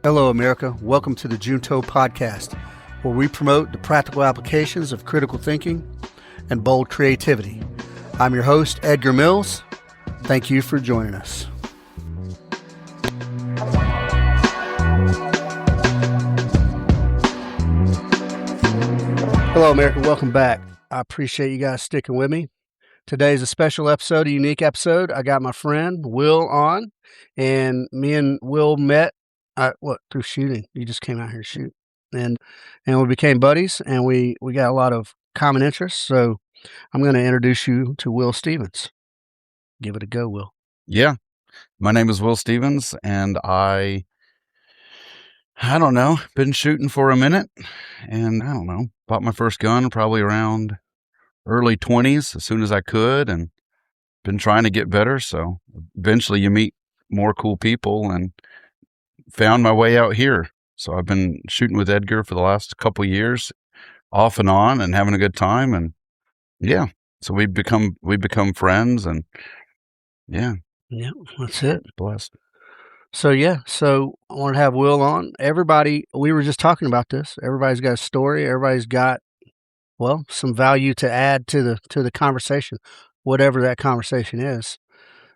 Hello, America. Welcome to the Junto Podcast, where we promote the practical applications of critical thinking and bold creativity. I'm your host, Edgar Mills. Thank you for joining us. Hello, America. Welcome back. I appreciate you guys sticking with me. Today's a special episode, a unique episode. I got my friend Will on, and me and Will met through shooting. You just came out here to shoot, and we became buddies, and we got a lot of common interests. So I'm going to introduce you to Will Stevens. Give it a go, Will. Yeah, my name is Will Stevens, and I don't know, been shooting for a minute, and I don't know, bought my first gun probably around early 20s as soon as I could, and been trying to get better. So eventually you meet more cool people, and found my way out here. So I've been shooting with Edgar for the last couple of years, off and on, and having a good time. And yeah, so we've become friends, and yeah, that's it. Blessed. So I want to have Will on. Everybody, we were just talking about this. Everybody's got a story. Everybody's got, some value to add to the conversation, whatever that conversation is.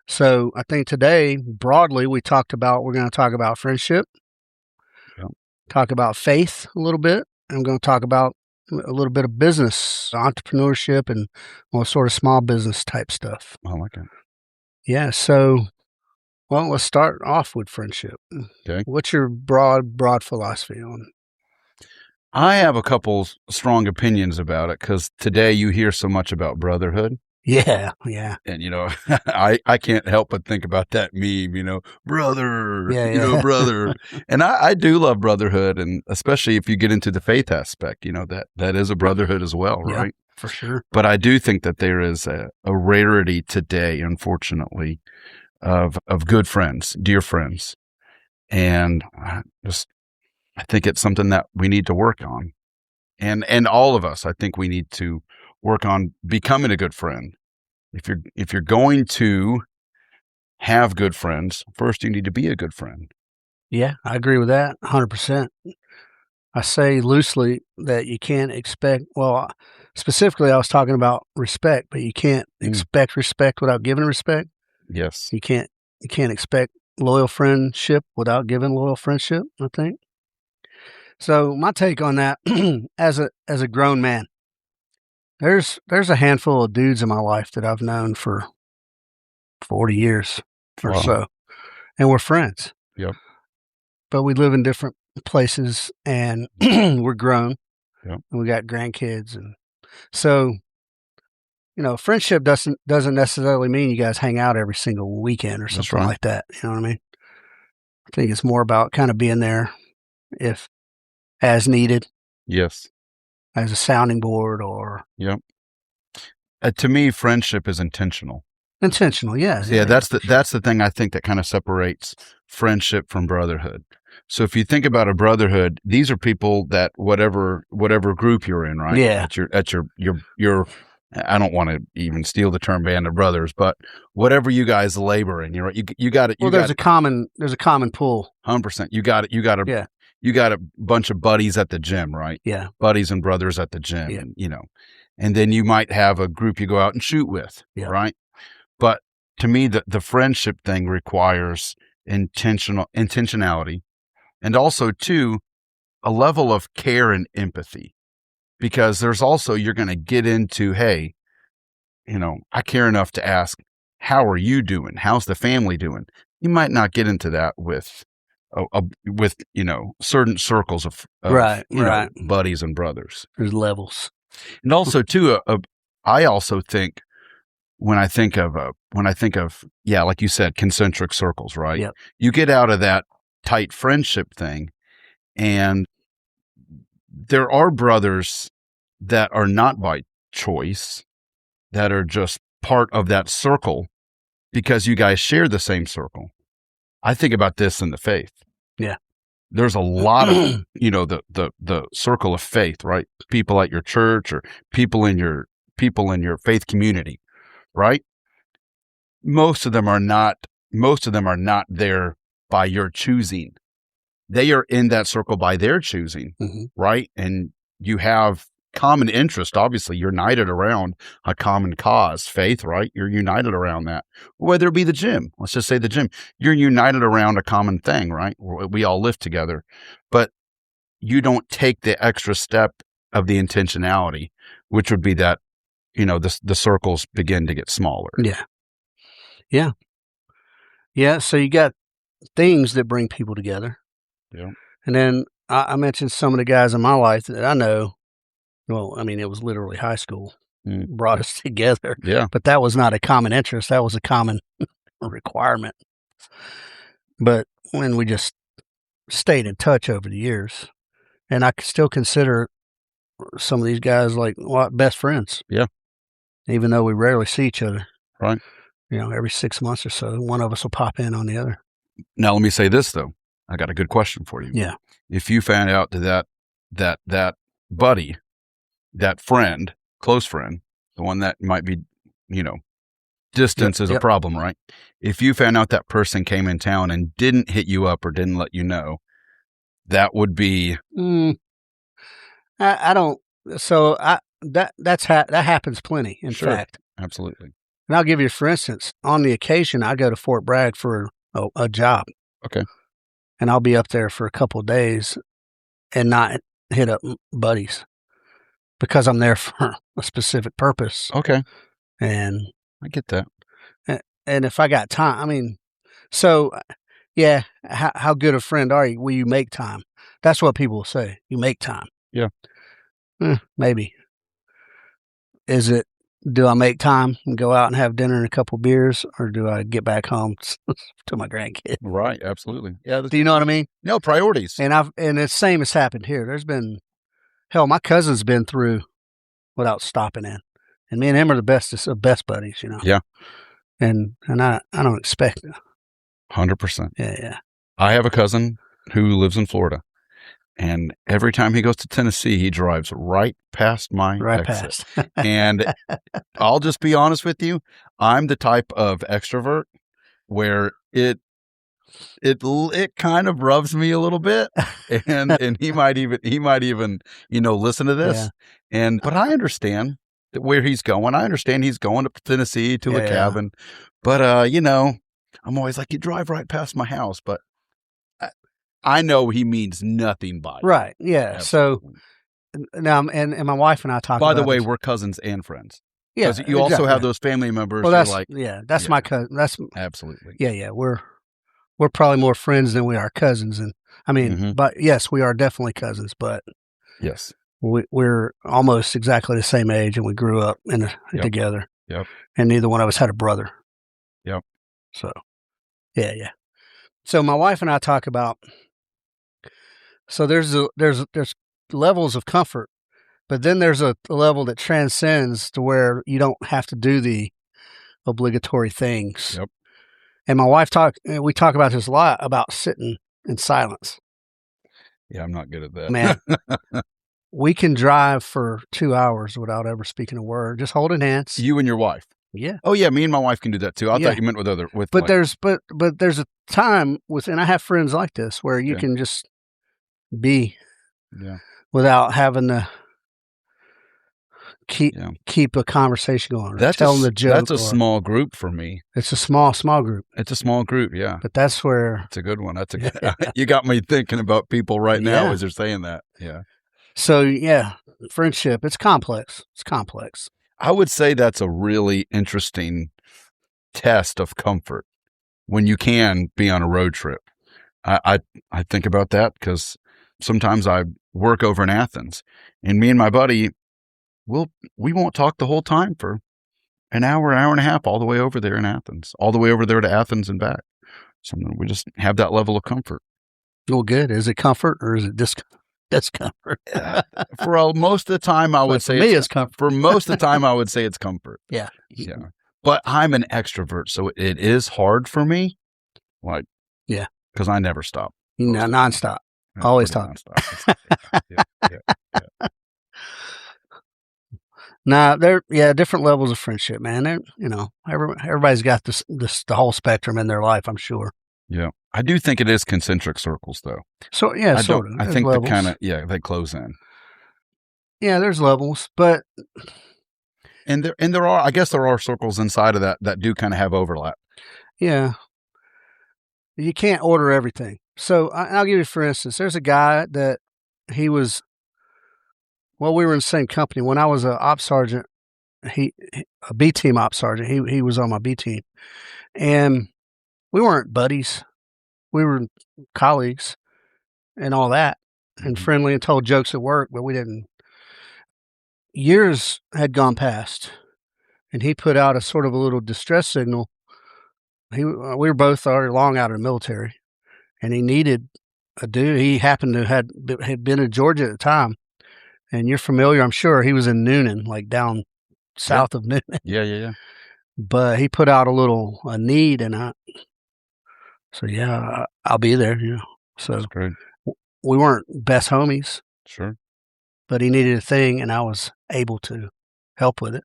So I think today, broadly, we're going to talk about friendship, talk about faith a little bit. I'm going to talk about a little bit of business, entrepreneurship, and sort of small business type stuff. I like it. Yeah. So, let's start off with friendship. Okay. What's your broad philosophy on? I have a couple strong opinions about it, because today you hear so much about brotherhood. Yeah. And, I can't help but think about that meme, brother, brother. And I do love brotherhood, and especially if you get into the faith aspect, that is a brotherhood as well, right? For sure. But I do think that there is a rarity today, unfortunately, of good friends, dear friends. And I think it's something that we need to work on. And all of us, I think we need to work on becoming a good friend. If you're going to have good friends, first you need to be a good friend. Yeah, I agree with that 100%. I say loosely that you can't expect, specifically I was talking about respect, but you can't expect respect without giving respect. Yes. You can't expect loyal friendship without giving loyal friendship, I think. So my take on that, as a grown man, there's a handful of dudes in my life that I've known for 40 years or so, and we're friends. Yep. But we live in different places, and we're grown. Yep. And we got grandkids, and so friendship doesn't necessarily mean you guys hang out every single weekend or something like that. You know what I mean? I think it's more about kind of being there if as needed. Yes. As a sounding board or... Yep. To me, friendship is intentional. Intentional, yes. Yeah, that's the thing I think that kind of separates friendship from brotherhood. So if you think about a brotherhood, these are people that whatever group you're in, right? Yeah. At your I don't want to even steal the term band of brothers, but whatever you guys labor in, you got it. There's a common pool. 100%. You got it. You got a bunch of buddies at the gym, right? Yeah. Buddies and brothers at the gym, and then you might have a group you go out and shoot with, right? But to me, the friendship thing requires intentionality, and also too, a level of care and empathy, because there's also, you're going to get into, hey, I care enough to ask, how are you doing? How's the family doing? You might not get into that with certain circles of buddies and brothers. There's levels, and also too, I also think when I think of like you said, concentric circles, right? Yep. You get out of that tight friendship thing, and there are brothers that are not by choice, that are just part of that circle because you guys share the same circle. I think about this in the faith. Yeah. There's a lot of, the circle of faith, right? People at your church or people in your faith community, right? Most of them are not there by your choosing. they are in that circle by their choosing, right? And you have common interest. Obviously, you're united around a common cause, faith, right? You're united around that. Whether it be the gym, let's just say the gym, you're united around a common thing, right? We all live together, but you don't take the extra step of the intentionality, which would be that, the circles begin to get smaller. Yeah. Yeah. Yeah. So you got things that bring people together. Yeah. And then I mentioned some of the guys in my life that I know. Well, I mean, it was literally high school brought us together. Yeah. But that was not a common interest. That was a common requirement. But when we just stayed in touch over the years, and I still consider some of these guys like best friends. Yeah. Even though we rarely see each other. Right. Every 6 months or so, one of us will pop in on the other. Now, let me say this, though. I got a good question for you. Yeah. If you found out that buddy, that friend, close friend, the one that might be, distance is a problem, right? If you found out that person came in town and didn't hit you up or didn't let you know, that would be. I don't. So that happens plenty. In fact, absolutely. And I'll give you, for instance, on the occasion I go to Fort Bragg for a job. Okay. And I'll be up there for a couple of days and not hit up buddies because I'm there for a specific purpose. Okay. And I get that. And if I got time, I mean, so yeah, how good a friend are you? Will you make time? That's what people say. You make time. Yeah. Maybe. Is it, do I make time and go out and have dinner and a couple beers, or do I get back home to my grandkid? Right. Absolutely. Yeah. Do you know what I mean? No, priorities. And the same has happened here. There's been, hell, my cousin's been through without stopping in, and me and him are the best buddies, Yeah. And I don't expect it. 100%. Yeah. I have a cousin who lives in Florida, and every time he goes to Tennessee, he drives right past my exit. And I'll just be honest with you, I'm the type of extrovert where it kind of rubs me a little bit, and he might even listen to this. Yeah. But I understand where he's going. I understand he's going up to Tennessee to a cabin, but I'm always like, you drive right past my house, but I know he means nothing by it. Right. Yeah. Absolutely. So now, and my wife and I talk about By the way, this. we're cousins and friends. Yeah. Because you also have those family members. Well, that's that's my cousin. That's absolutely. Yeah. We're probably more friends than we are cousins. And I mean, but yes, we are definitely cousins, but yes, we're almost exactly the same age, and we grew up together. Yep. And neither one of us had a brother. Yep. So, yeah. So my wife and I talk about, so there's levels of comfort, but then there's a level that transcends to where you don't have to do the obligatory things. Yep. And my wife we talk about this a lot, about sitting in silence. Yeah, I'm not good at that. Man, we can drive for 2 hours without ever speaking a word, just holding hands. You and your wife. Yeah. Oh yeah, me and my wife can do that too. I thought you meant with. But there's a time and I have friends like this where you can just be without having to keep a conversation going. Or telling the joke. That's a small group for me. It's a small group. It's a small group, yeah. But that's where it's a good one. That's a good. You got me thinking about people right now as you're saying that. Yeah. So friendship. It's complex. I would say that's a really interesting test of comfort when you can be on a road trip. I think about that because sometimes I work over in Athens, and me and my buddy, we won't talk the whole time for an hour and a half, all the way over there in Athens, all the way over there to Athens and back. So we just have that level of comfort. Well, good. Is it comfort or is it discomfort? For most of the time, I would say it's comfort. For most of the time, I would say it's comfort. Yeah. But I'm an extrovert, so it is hard for me. Because I never stop. Nonstop. Always talking. Yeah. Nah, different levels of friendship, man. Everybody's got the whole spectrum in their life, I'm sure. Yeah. I do think it is concentric circles, though. So yeah, I don't. sort of. I There's think the levels. kind of they close in, Yeah, there's levels, but and there are. I guess there are circles inside of that do kind of have overlap. yeah, you can't order everything. So I'll give you for instance. There's a guy that he was. Well, we were in the same company when I was a op sergeant. A B team op sergeant. He was on my B team, and we weren't buddies. We were colleagues and all that, and Mhm. friendly and told jokes at work, but we didn't. Years had gone past, and he put out a sort of a little distress signal. We were both already long out of the military, and he needed a dude. He happened to had been in Georgia at the time, and you're familiar, I'm sure. He was in Noonan, like down Yeah. south of Noonan, Yeah. but he put out a need, and I'll be there. That's So great. we weren't best homies, Sure. but he needed a thing, and I was able to help with it.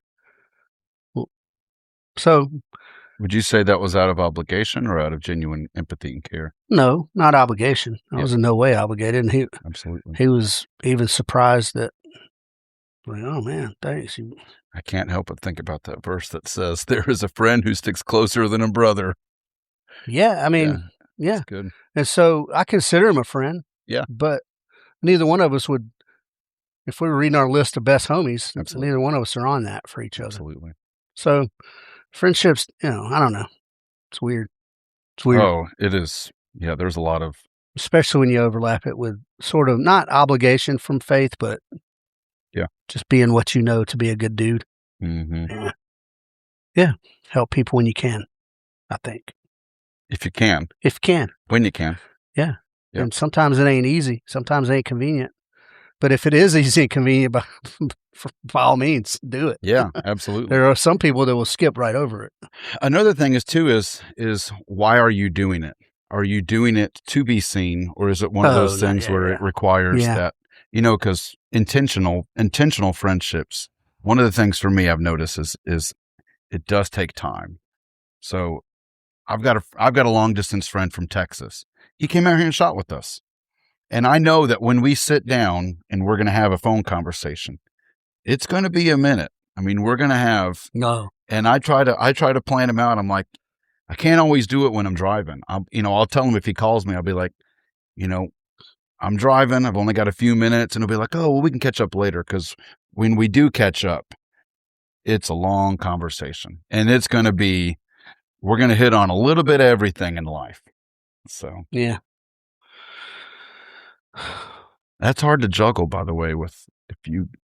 So Would you say that was out of obligation or out of genuine empathy and care? no, not obligation. I Yeah. was in no way obligated, and Absolutely. he was even surprised that, like, oh man, thanks. I can't help but think about that verse that says, "There is a friend who sticks closer than a brother." Yeah, I Yeah, mean, yeah, that's good. and so I consider him a friend. Yeah. But neither one of us would, if we were reading our list of best homies, Absolutely. neither one of us are on that for each other. Absolutely. So friendships, I don't know. It's weird. It's weird, Oh, it is. Yeah, there's a lot of especially when you overlap it with sort of not obligation from faith, but Yeah. just being what you know to be a good dude. Mhm. Yeah. Yeah. Help people when you can, I think. If you can, If you can. when you can. Yeah. Yep. And sometimes it ain't easy. Sometimes it ain't convenient. But if it is easy and convenient, by all means, do it. Yeah, absolutely. There are some people that will skip right over it. Another thing is too is why are you doing it? Are you doing it to be seen, or is it one of those No, things where yeah. it requires Yeah. that, because intentional friendships, one of the things for me I've noticed is it does take time. So I've got a long distance friend from Texas. He came out here and shot with us. And I know that when we sit down and we're going to have a phone conversation, it's going to be a minute. I mean, we're going to have, No. and I try to plan him out. I'm like, I can't always do it when I'm driving. I'll tell him if he calls me, I'll be like, I'm driving. I've only got a few minutes, and he'll be like, oh, well, we can catch up later. Because when we do catch up, it's a long conversation, and we're going to hit on a little bit of everything in life. So Yeah. that's hard to juggle, by the way,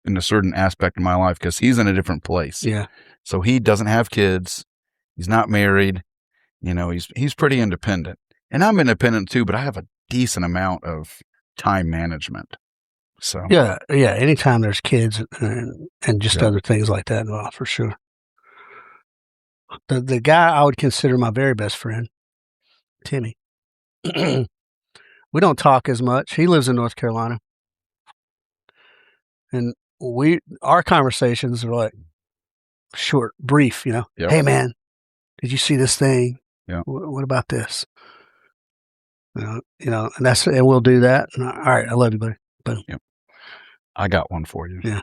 in a certain aspect of my life, because he's in a different place. Yeah. So he doesn't have kids. He's not married. He's pretty independent, and I'm independent too, but I have a decent amount of time management. So Yeah. Yeah. Anytime there's kids and just Yeah. other things like that involved, for sure. The guy I would consider my very best friend, Timmy. We don't talk as much. He lives in North Carolina. And our conversations are like short, brief, Yep. Hey man, did you see this thing? Yeah. What about this? And we'll do that. And, all right, I love you, buddy. Boom. Yep. I got one for you. Yeah.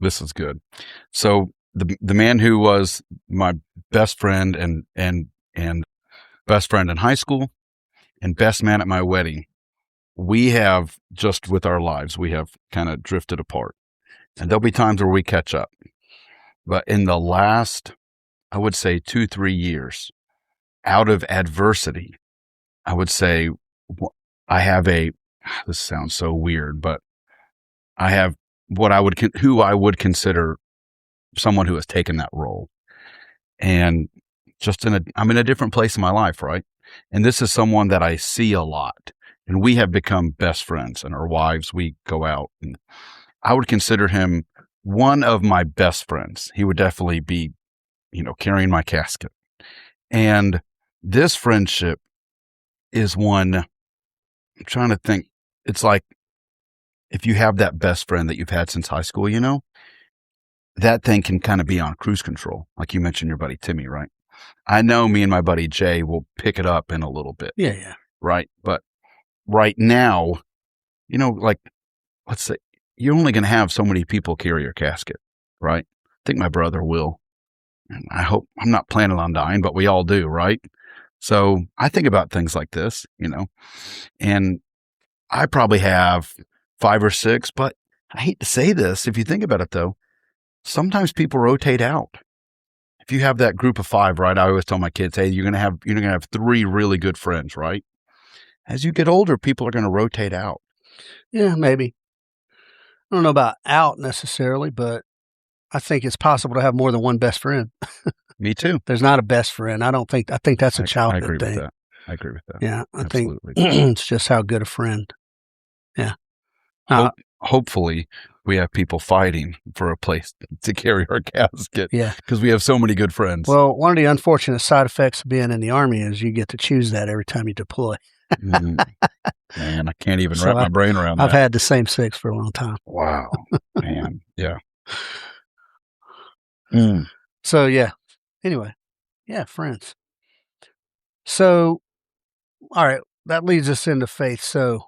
This is good. So the man who was my best friend and best friend in high school and best man at my wedding, we have, just with our lives, we have kind of drifted apart. And there'll be times where we catch up. But in the last, I would say 2-3 years, out of adversity, I would say I have this sounds so weird, but I have who I would consider someone who has taken that role. And I'm in a different place in my life, right? And this is someone that I see a lot, and we have become best friends, and our wives, we go out, and I would consider him one of my best friends. He would definitely be, carrying my casket. And this friendship is one, I'm trying to think. It's like if you have that best friend that you've had since high school, that thing can kind of be on cruise control. Like you mentioned your buddy Timmy, right? I know me and my buddy Jay will pick it up in a little bit. Yeah, yeah. Right. But right now, like, let's say you're only going to have so many people carry your casket, right? I think my brother will. And I hope I'm not planning on dying, but we all do, right? So I think about things like this, and I probably have 5 or 6, but I hate to say this. If you think about it, though, sometimes people rotate out. If you have that group of 5, right? I always tell my kids, hey, you're gonna have 3 really good friends, right? As you get older, people are gonna rotate out. Yeah, maybe. I don't know about out necessarily, but I think it's possible to have more than one best friend. Me too. There's not a best friend. I think that's a I childhood agree thing. with that. I agree with that. Yeah, I Absolutely. think it's just how good a friend. Yeah. Hopefully, we have people fighting for a place to carry our casket. Yeah. Because we have so many good friends. Well, one of the unfortunate side effects of being in the Army is you get to choose that every time you deploy. Man, I can't even wrap my brain around that. I've had the same 6 for a long time. Wow. Man. Yeah. So, yeah. Anyway. Yeah, friends. So, all right. That leads us into faith. So,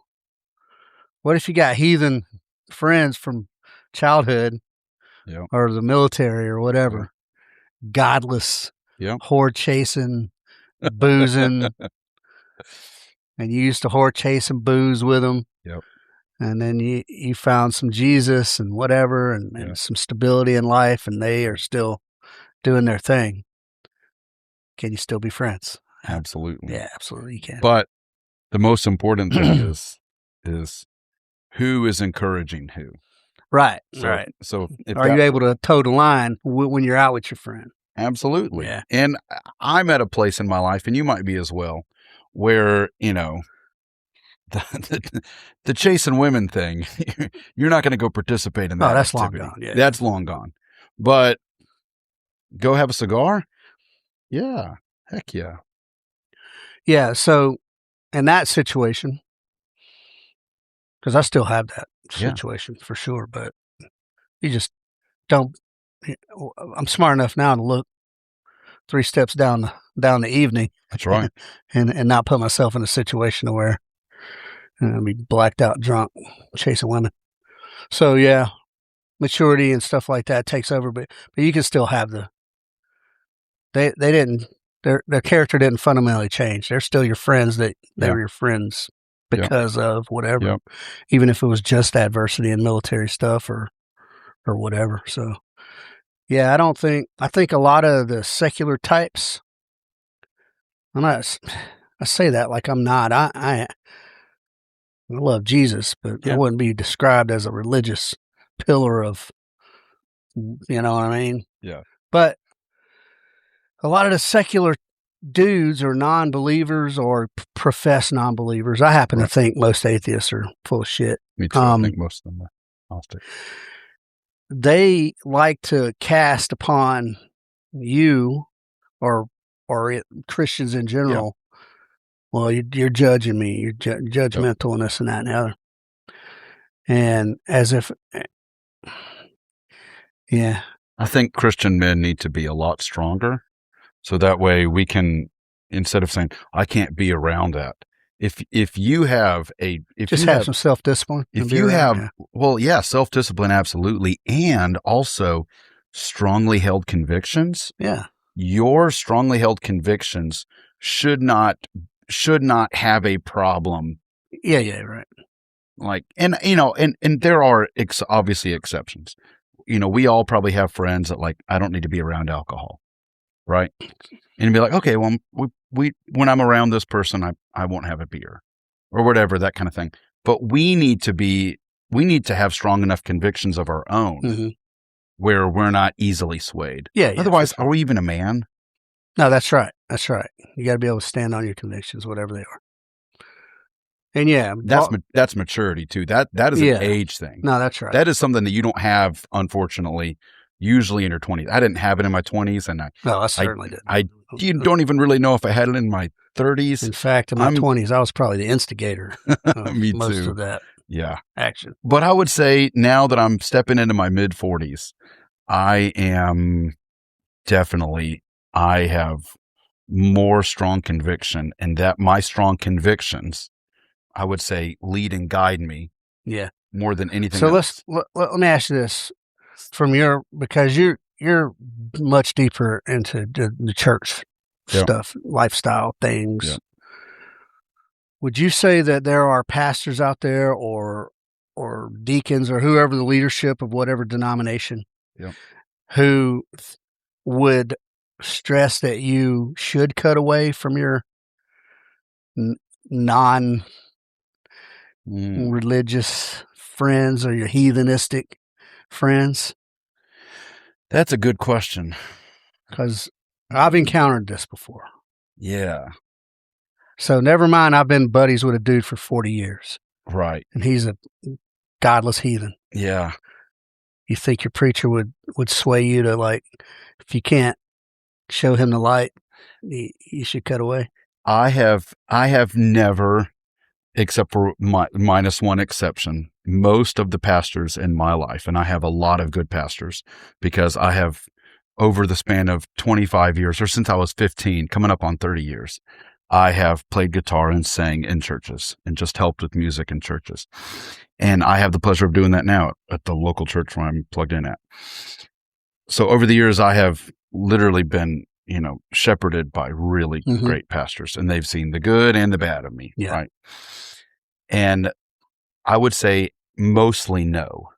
what if you got heathen friends from childhood or the military or whatever? Godless, whore chasing, boozing. And you used to whore chase and booze with them. Yep. And then you found some Jesus and whatever and some stability in life, and they are still doing their thing. Can you still be friends? Absolutely. Yeah, absolutely you can. But the most important thing is who is encouraging who. Right. So are you able to toe the line when you're out with your friend? Absolutely. Yeah. And I'm at a place in my life, and you might be as well, where, the chasing women thing, you're not going to go participate in that. Oh, that's activity. long gone. Yeah. That's long gone. But go have a cigar? Yeah. Heck yeah. Yeah. So in that situation, because I still have that situation for sure, but you just don't. I'm smart enough now to look 3 steps down the evening. That's right. and not put myself in a situation where I'd be blacked out drunk chasing women. So yeah, maturity and stuff like that takes over, but you can still have they didn't their character didn't fundamentally change. They're still your friends. They were your friends because of whatever, even if it was just adversity and military stuff or whatever. So yeah, I think a lot of the secular types, I say that like I'm not. I love Jesus, but I wouldn't be described as a religious pillar of, you know what I mean? Yeah. But a lot of the secular dudes are non-believers or profess non-believers. I happen to think most atheists are full of shit. Me too. I think most of them are Gnostic. They like to cast upon you or Christians in general. Well, you're judging me. You're judgmental and this and that and the other. And as if, I think Christian men need to be a lot stronger. So that way we can, instead of saying, I can't be around that. If you have some self-discipline. If you have, self-discipline, absolutely. And also strongly held convictions. Yeah. Your strongly held convictions should not have a problem. Yeah, right. Like, and there are obviously exceptions. We all probably have friends that like, I don't need to be around alcohol. Right. And be like, okay, well, when I'm around this person, I won't have a beer or whatever, that kind of thing. But we need to have strong enough convictions of our own where we're not easily swayed. Yeah. Otherwise, are we even a man? No, that's right. That's right. You got to be able to stand on your convictions, whatever they are. And that's maturity too. That is an age thing. No, that's right. That is something that you don't have, unfortunately, usually in your 20s. I didn't have it in my 20s, and I certainly didn't. You don't even really know if I had it in my 30s. In fact, in my 20s, I was probably the instigator of Me most too. of that action. But I would say now that I'm stepping into my mid 40s, I am definitely, I have more strong conviction, and that my strong convictions, I would say, lead and guide me Yeah. more than anything So else. let me ask you this from because you're much deeper into the church Yeah. stuff, lifestyle things. Yeah. Would you say that there are pastors out there or deacons or whoever the leadership of whatever denomination Yeah. who would stress that you should cut away from your non religious friends or your heathenistic friends? That's a good question. Because I've encountered this before. Yeah. So never mind, I've been buddies with a dude for 40 years. Right. And he's a godless heathen. Yeah. You think your preacher would sway you to, like, if you can't show him the light, you should cut away? I have never, except for minus one exception, most of the pastors in my life, and I have a lot of good pastors because I have, over the span of 25 years, or since I was 15, coming up on 30 years, I have played guitar and sang in churches and just helped with music in churches. And I have the pleasure of doing that now at the local church where I'm plugged in at. So over the years, I have literally been, shepherded by really great pastors, and they've seen the good and the bad of me. Yeah. Right. And I would say mostly no.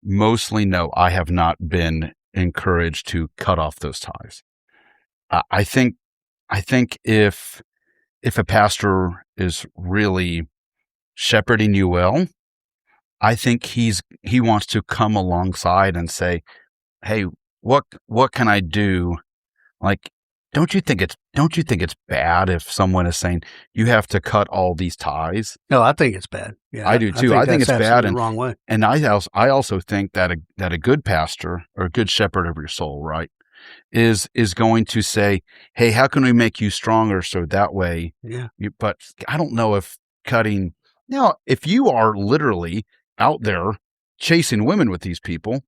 I have not been encouraged to cut off those ties. I think if a pastor is really shepherding you well, I think he wants to come alongside and say, "Hey, what can I do?" Like, don't you think it's bad if someone is saying you have to cut all these ties? No, I think it's bad. Yeah, I do too. I think it's bad, and wrong way. And I also think that a good pastor or a good shepherd of your soul, right, is going to say, "Hey, how can we make you stronger so that way?" Yeah. But I don't know if cutting. Now, if you are literally out there chasing women with these people,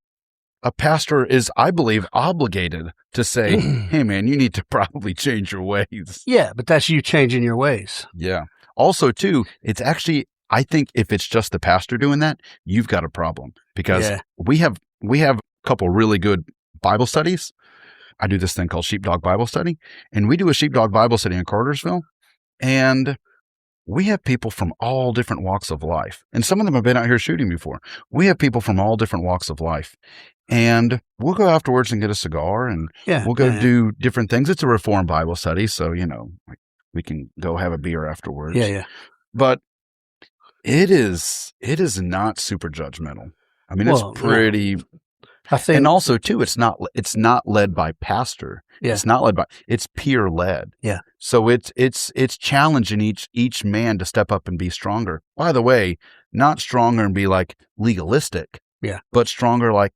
a pastor is, I believe, obligated to say, "Hey, man, you need to probably change your ways." Yeah, but that's you changing your ways. Yeah. Also, too, it's actually, I think if it's just the pastor doing that, you've got a problem, because we have a couple really good Bible studies. I do this thing called Sheepdog Bible Study, and we do a Sheepdog Bible Study in Cartersville, and we have people from all different walks of life, and some of them have been out here shooting before. We have people from all different walks of life, and we'll go afterwards and get a cigar, and we'll go do different things. It's a Reformed Bible study, so like, we can go have a beer afterwards. Yeah. But it is not super judgmental. I mean, it's pretty. I think, and also too, it's not led by pastor. Yeah. It's not led by. It's peer led. Yeah. So it's challenging each man to step up and be stronger. By the way, not stronger and be like legalistic. Yeah. But stronger, like,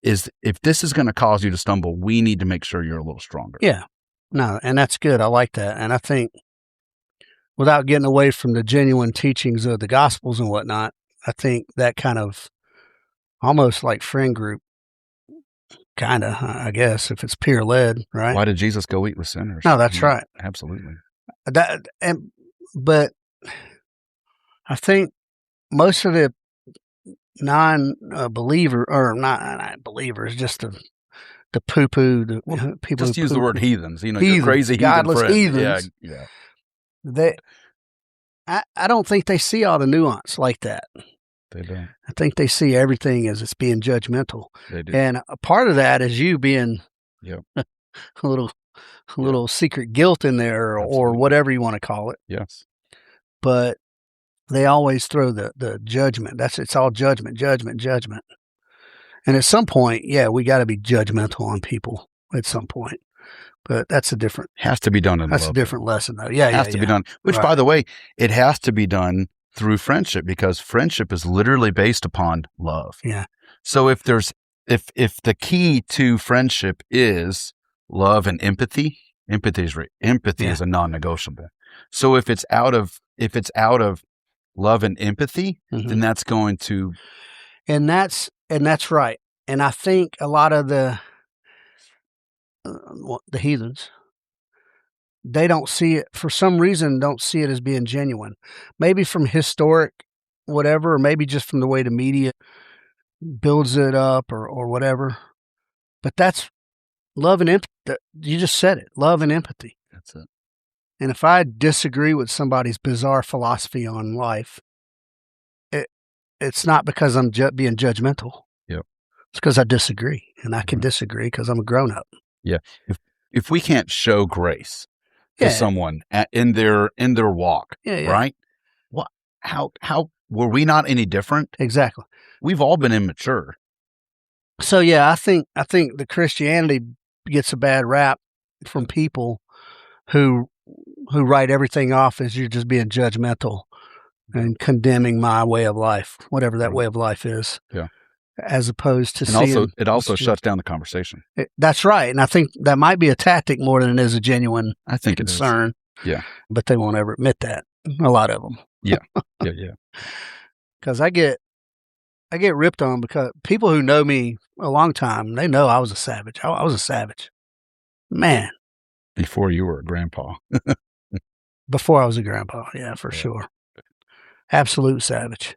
if this is going to cause you to stumble, we need to make sure you're a little stronger. Yeah. No, and that's good. I like that. And I think, without getting away from the genuine teachings of the Gospels and whatnot, I think that kind of almost like friend group, kind of, I guess, if it's peer led, right? Why did Jesus go eat with sinners? No, that's right. Absolutely. But I think most of the non-believer, or not believers, just the poo-poo, the people just who use the word heathens. Heathen, crazy godless heathen heathens. Yeah. I don't think they see all the nuance like that. They don't. I think they see everything as it's being judgmental. They do. And a part of that is you being a little secret guilt in there, or whatever you want to call it. Yes. But they always throw the judgment. It's all judgment. And at some point, we got to be judgmental on people at some point. But that's a different. Has to be done in love. That's a different lesson, though. Yeah, has to be done. Which, by the way, it has to be done through friendship, because friendship is literally based upon love. Yeah. So if the key to friendship is love and empathy, empathy is a non-negotiable. So if it's out of love and empathy, then that's going to. And that's right. And I think a lot of the heathens they don't see it, for some reason, don't see it as being genuine. Maybe from historic whatever, or maybe just from the way the media builds it up or whatever. But that's love and empathy. You just said it, love and empathy. That's it. And if I disagree with somebody's bizarre philosophy on life, it's not because I'm being judgmental. Yep. It's because I disagree, and I can disagree because I'm a grown up. Yeah. If we can't show grace to someone in their walk, right? What? How were we not any different? Exactly. We've all been immature. So yeah, I think the Christianity gets a bad rap from people who write everything off as you're just being judgmental and condemning my way of life, whatever that way of life is. Yeah. As opposed to it also shuts down the conversation. That's right. And I think that might be a tactic more than it is a genuine concern. It is. Yeah. But they won't ever admit that. A lot of them. Yeah. Yeah. Because I get ripped on because people who know me a long time, they know I was a savage. I was a savage. Man. Before you were a grandpa. Before I was a grandpa. Yeah, for sure. Absolute savage.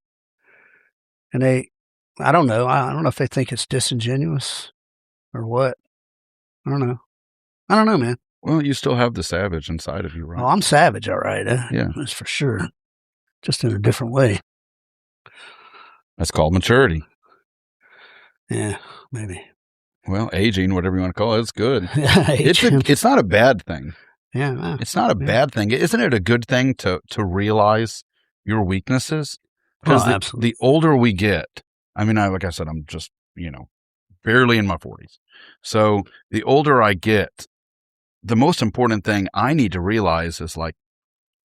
And I don't know. I don't know if they think it's disingenuous or what. I don't know, man. Well, you still have the savage inside of you, right? Oh, I'm savage, all right. Yeah. That's for sure. Just in a different way. That's called maturity. Yeah, maybe. Well, aging, whatever you want to call it, it's good. Aging. It's not a bad thing. Yeah. It's not a bad thing. Isn't it a good thing to realize your weaknesses? Because the older we get, I mean, like I said, I'm just, barely in my 40s. So the older I get, the most important thing I need to realize is like,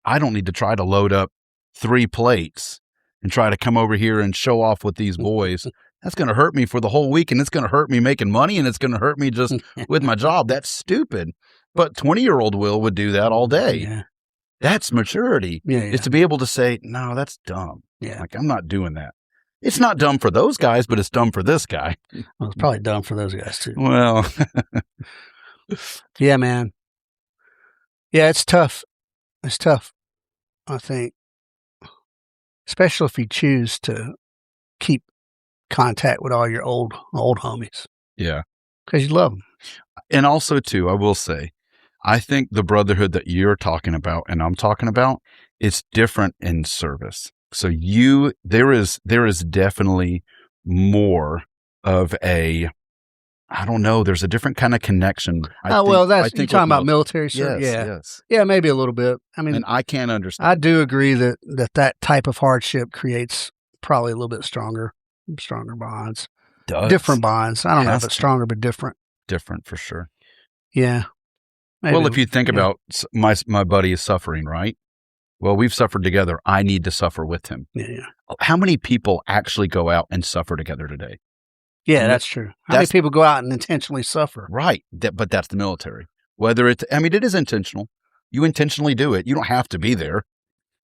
I don't need to try to load up 3 plates and try to come over here and show off with these boys. That's going to hurt me for the whole week, and it's going to hurt me making money, and it's going to hurt me just with my job. That's stupid. But 20-year-old Will would do that all day. Yeah. That's maturity. Yeah. Is to be able to say, no, that's dumb. Yeah. Like, I'm not doing that. It's not dumb for those guys, but it's dumb for this guy. Well, it's probably dumb for those guys too. Well, yeah, man. Yeah, it's tough. It's tough, I think. Especially if you choose to keep contact with all your old homies. Yeah. Because you love them. And also, too, I will say, I think the brotherhood that you're talking about and I'm talking about is different in service. So there is definitely more of a, I don't know, there's a different kind of connection. You're talking about military service? Yes. Yeah, maybe a little bit. I mean, and I can't understand. I do agree that type of hardship creates probably a little bit stronger bonds. Different bonds. I don't know if it's stronger, but different. Different for sure. Yeah. Maybe. Well, if you think about my buddy is suffering, right? Well, we've suffered together. I need to suffer with him. Yeah. How many people actually go out and suffer together today? Yeah, that's true. How many people go out and intentionally suffer? Right. But that's the military. It is intentional. You intentionally do it. You don't have to be there.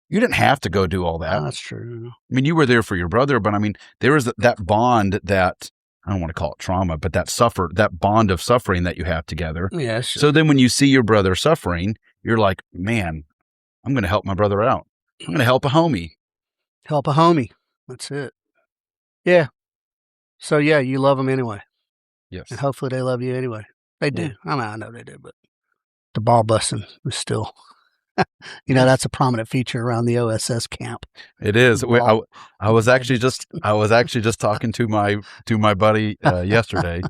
You didn't have to go do all that. Oh, that's true. I mean, you were there for your brother, but I mean, there is that bond that, I don't want to call it trauma, but that bond of suffering that you have together. Yeah, sure. So then when you see your brother suffering, you're like, man, I'm going to help my brother out. I'm going to help a homie. Help a homie. That's it. Yeah. So yeah, you love them anyway. Yes. And hopefully they love you anyway. They do. I mean, I know they do, but the ball busting is still, that's a prominent feature around the OSS camp. It is. I was actually just talking to my buddy yesterday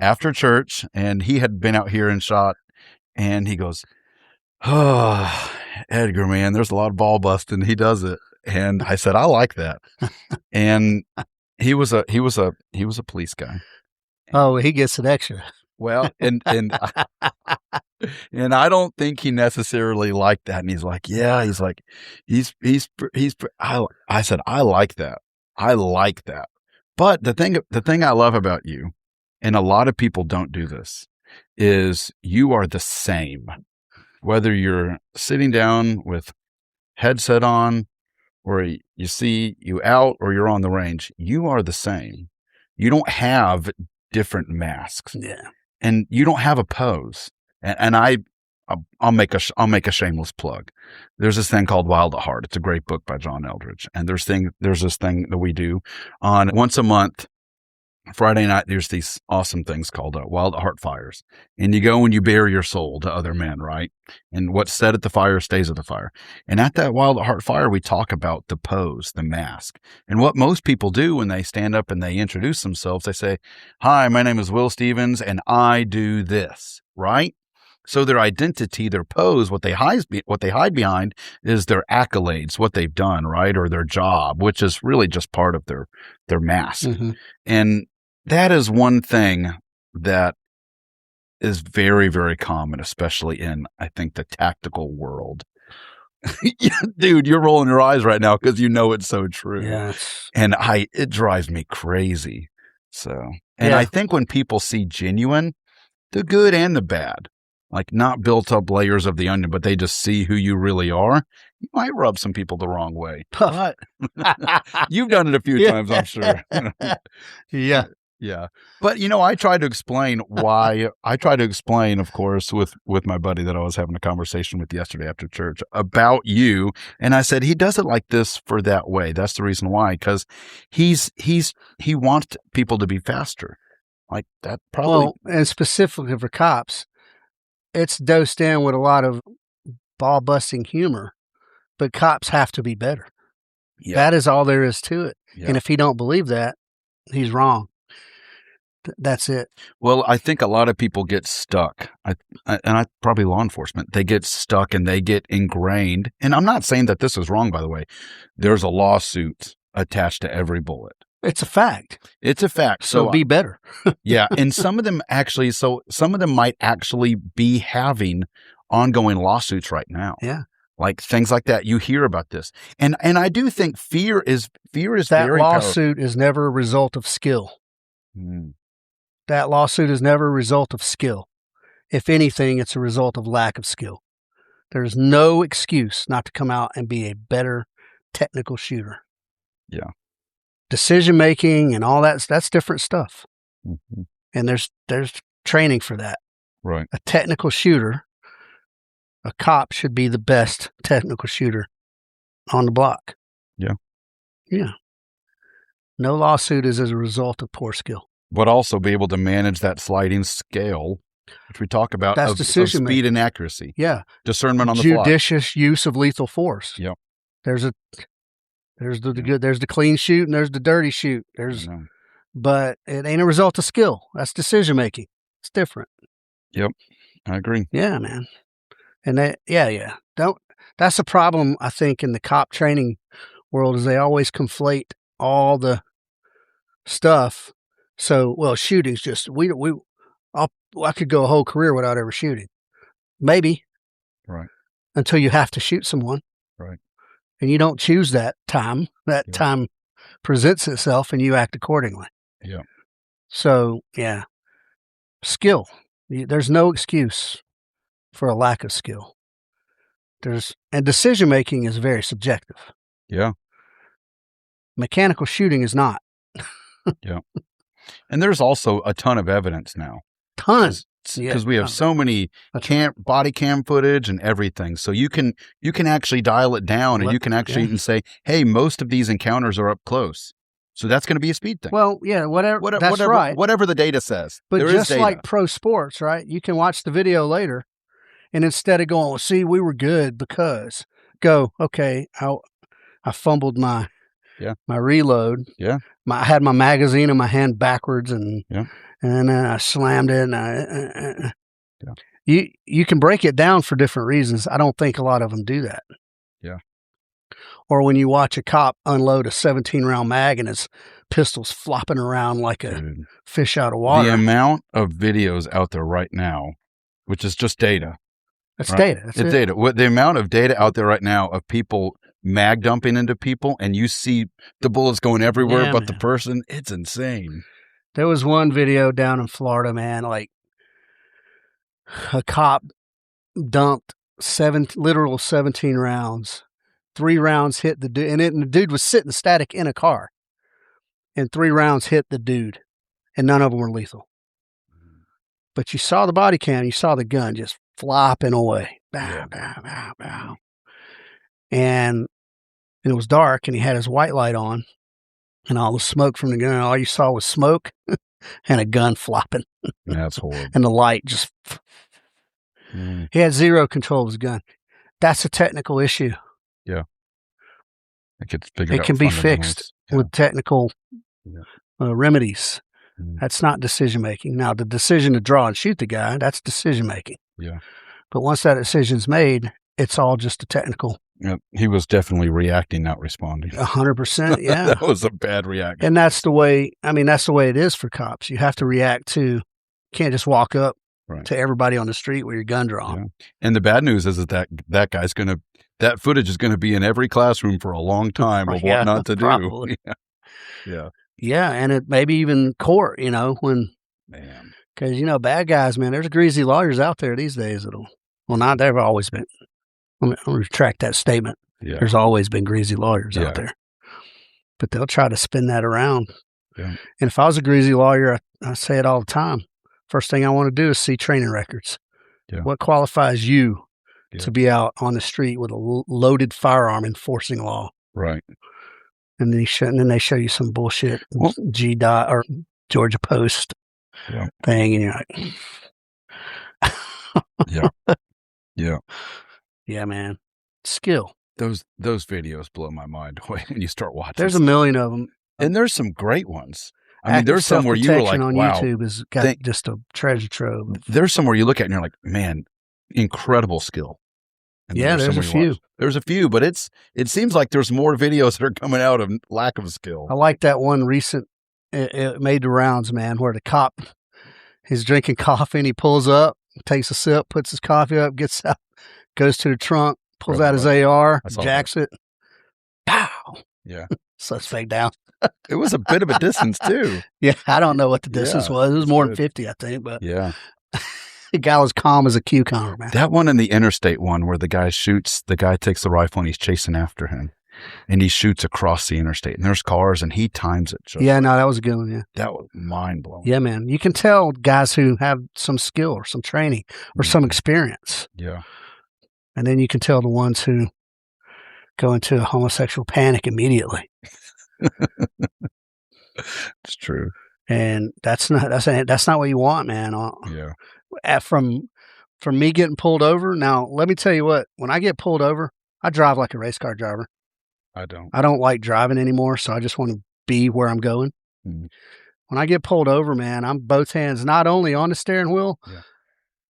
after church, and he had been out here and shot, and he goes, "Oh, Edgar, man, there's a lot of ball busting. He does it." And I said, "I like that." And he was a police guy. Oh, he gets an extra. Well, and and I don't think he necessarily liked that. And he's like, yeah, he's like, I said, I like that. I like that. But the thing I love about you, and a lot of people don't do this, is you are the same. Whether you're sitting down with headset on, or you see you out, or you're on the range, you are the same. You don't have different masks. Yeah. And you don't have a pose. And I I'll make a shameless plug. There's this thing called Wild at Heart. It's a great book by John Eldredge, and there's this thing that we do on once a month. Friday night, there's these awesome things called Wild at Heart fires. And you go and you bare your soul to other men, right? And what's said at the fire stays at the fire. And at that Wild at Heart fire, we talk about the pose, the mask. And what most people do when they stand up and they introduce themselves, they say, "Hi, my name is Will Stevens, and I do this," right? So their identity, their pose, what they hide behind is their accolades, what they've done, right? Or their job, which is really just part of their mask. Mm-hmm. And that is one thing that is very, very common, especially in, I think, the tactical world. Dude, you're rolling your eyes right now because you know it's so true. Yes. And it drives me crazy. So, and I think when people see genuine, the good and the bad, like not built up layers of the onion, but they just see who you really are, you might rub some people the wrong way. But you've done it a few times, I'm sure. Yeah. Yeah. But, I try to explain why. I try to explain, of course, with my buddy that I was having a conversation with yesterday after church about you. And I said, he does it like this for that way. That's the reason why, because he wants people to be faster. Like that probably. Well, and specifically for cops, it's dosed in with a lot of ball busting humor, but cops have to be better. Yeah. That is all there is to it. Yeah. And if he don't believe that, he's wrong. That's it. Well, I think a lot of people get stuck, probably law enforcement, they get stuck and they get ingrained. And I'm not saying that this is wrong, by the way. There's a lawsuit attached to every bullet. It's a fact. It's a fact. So be better. Yeah. And some of them might actually be having ongoing lawsuits right now. Yeah. Like things like that. You hear about this. And I do think fear is that very lawsuit is never a result of skill. That lawsuit is never a result of skill. If anything, it's a result of lack of skill. There's no excuse not to come out and be a better technical shooter. Yeah. Decision-making and all that's different stuff. Mm-hmm. And there's training for that. Right. A technical shooter, a cop should be the best technical shooter on the block. Yeah. Yeah. No lawsuit is as a result of poor skill. But also be able to manage that sliding scale, which we talk about, That's of speed and accuracy. Yeah. Discernment on the fly. Judicious use of lethal force. Yep. There's the good, there's the clean shoot and there's the dirty shoot. But it ain't a result of skill. That's decision making. It's different. Yep. I agree. Yeah, man. And that's a problem, I think, in the cop training world, is they always conflate all the stuff. So, shooting's just, I could go a whole career without ever shooting. Maybe. Right. Until you have to shoot someone. Right. And you don't choose that time. That time presents itself and you act accordingly. Yeah. So, yeah. Skill. There's no excuse for a lack of skill. And decision making is very subjective. Yeah. Mechanical shooting is not. Yeah. And there's also a ton of evidence now. Tons. Because we have so many body cam footage and everything. So you can actually dial it down and you can actually even say, hey, most of these encounters are up close. So that's going to be a speed thing. Well, yeah, that's right. Whatever the data says. But just like pro sports, right? You can watch the video later and instead of going, see, we were good because okay, I fumbled my reload. Yeah. I had my magazine in my hand backwards and I slammed it. And you can break it down for different reasons. I don't think a lot of them do that. Yeah. Or when you watch a cop unload a 17-round mag and his pistol's flopping around like a fish out of water. The amount of videos out there right now, which is just data. That's data. It's data. The amount of data out there right now of people mag dumping into people and you see the bullets going everywhere but the person, it's insane. There was one video down in Florida, man, like a cop dumped literal 17 rounds. 3 rounds hit the dude, and the dude was sitting static in a car. And 3 rounds hit the dude, and none of them were lethal. But you saw the body cam, you saw the gun just flopping away. Bow, Yeah. bow, bow, bow. And it was dark, and he had his white light on, and all the smoke from the gun, all you saw was smoke and a gun flopping. That's horrible. And the light just... He had zero control of his gun. That's a technical issue. Yeah. It can be fixed with technical remedies. That's not decision-making. Now, the decision to draw and shoot the guy, that's decision-making. Yeah. But once that decision's made, it's all just a technical. Yeah, he was definitely reacting, not responding. 100%, yeah. That was a bad reaction. And that's the way it is for cops. You have to react to, you can't just walk up to everybody on the street with your gun drawn. Yeah. And the bad news is that guy's that footage is going to be in every classroom for a long time of what not to do. Yeah. Yeah, and it maybe even court, when, man, because, bad guys, man, there's greasy lawyers out there these days not, there have always been. I'll retract that statement. Yeah. There's always been greasy lawyers out there. But they'll try to spin that around. Yeah. And if I was a greasy lawyer, I say it all the time. First thing I want to do is see training records. Yeah. What qualifies you to be out on the street with a loaded firearm enforcing law? Right. And then they show you some bullshit GDOT or Georgia Post thing, and you're like, yeah, man, skill. Those videos blow my mind away when you start watching. There's a million of them, and there's some great ones. I mean, there's some where you were like, on wow. YouTube has got just a treasure trove. There's some where you look at it and you're like, man, incredible skill. And there's a few. There's a few, but it seems like there's more videos that are coming out of lack of skill. I like that one recent, it made the rounds, man, where the cop, he's drinking coffee and he pulls up, takes a sip, puts his coffee up, gets out, goes to the trunk, pulls out his AR, jacks it. Pow! Yeah. Suspect down. It was a bit of a distance, too. Yeah, I don't know what the distance was. It was more than 50, I think. But yeah. The guy was calm as a cucumber, man. That one in the interstate one where the guy takes the rifle and he's chasing after him. And he shoots across the interstate. And there's cars and he times it. That was a good one, yeah. That was mind-blowing. Yeah, man. You can tell guys who have some skill or some training or some experience. Yeah. And then you can tell the ones who go into a homosexual panic immediately. It's true. And that's not what you want, man. From me getting pulled over. Now, let me tell you what, when I get pulled over, I drive like a race car driver. I don't like driving anymore, so I just want to be where I'm going. Mm. When I get pulled over, man, I'm both hands not only on the steering wheel,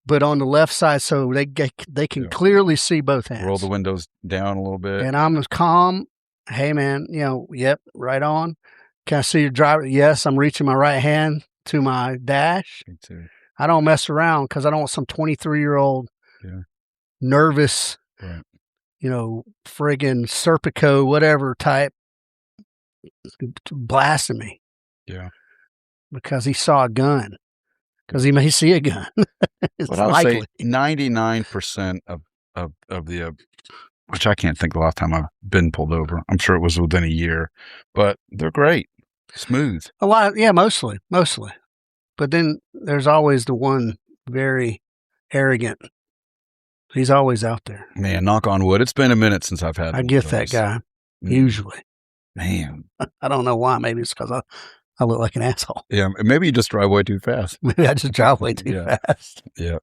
but on the left side, so they can clearly see both hands. Roll the windows down a little bit. And I'm calm. Hey, man, yep, right on. Can I see your driver? Yes, I'm reaching my right hand to my dash. Me too. I don't mess around because I don't want some 23-year-old nervous, friggin' Serpico, whatever type blasting me. Yeah. Because he saw a gun. Because he may see a gun. But I'll say 99% of the, which I can't think the last time I've been pulled over. I'm sure it was within a year. But they're great. Smooth. A lot, mostly. But then there's always the one very arrogant. He's always out there. Man, knock on wood. It's been a minute since I've had I get that guy, usually. Man. I don't know why. Maybe it's because I look like an asshole. Yeah, maybe you just drive way too fast. Maybe I just drive way too fast. Yeah.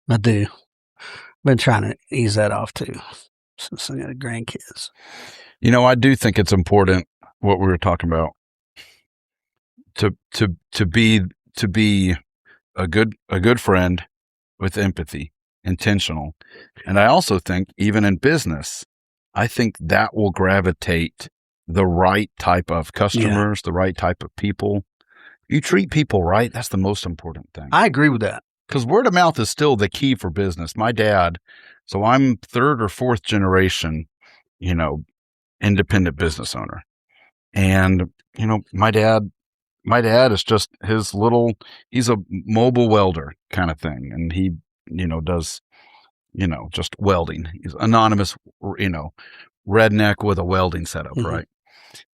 I do. Been trying to ease that off too. Since I got grandkids. I do think it's important what we were talking about. To be a good friend with empathy, intentional. And I also think even in business, I think that will gravitate the right type of customers, the right type of people. You treat people right, that's the most important thing. I agree with that. Because word of mouth is still the key for business. My dad, so I'm third or fourth generation, independent business owner. And, my dad is just he's a mobile welder kind of thing. And he, does, just welding. He's anonymous, redneck with a welding setup, right?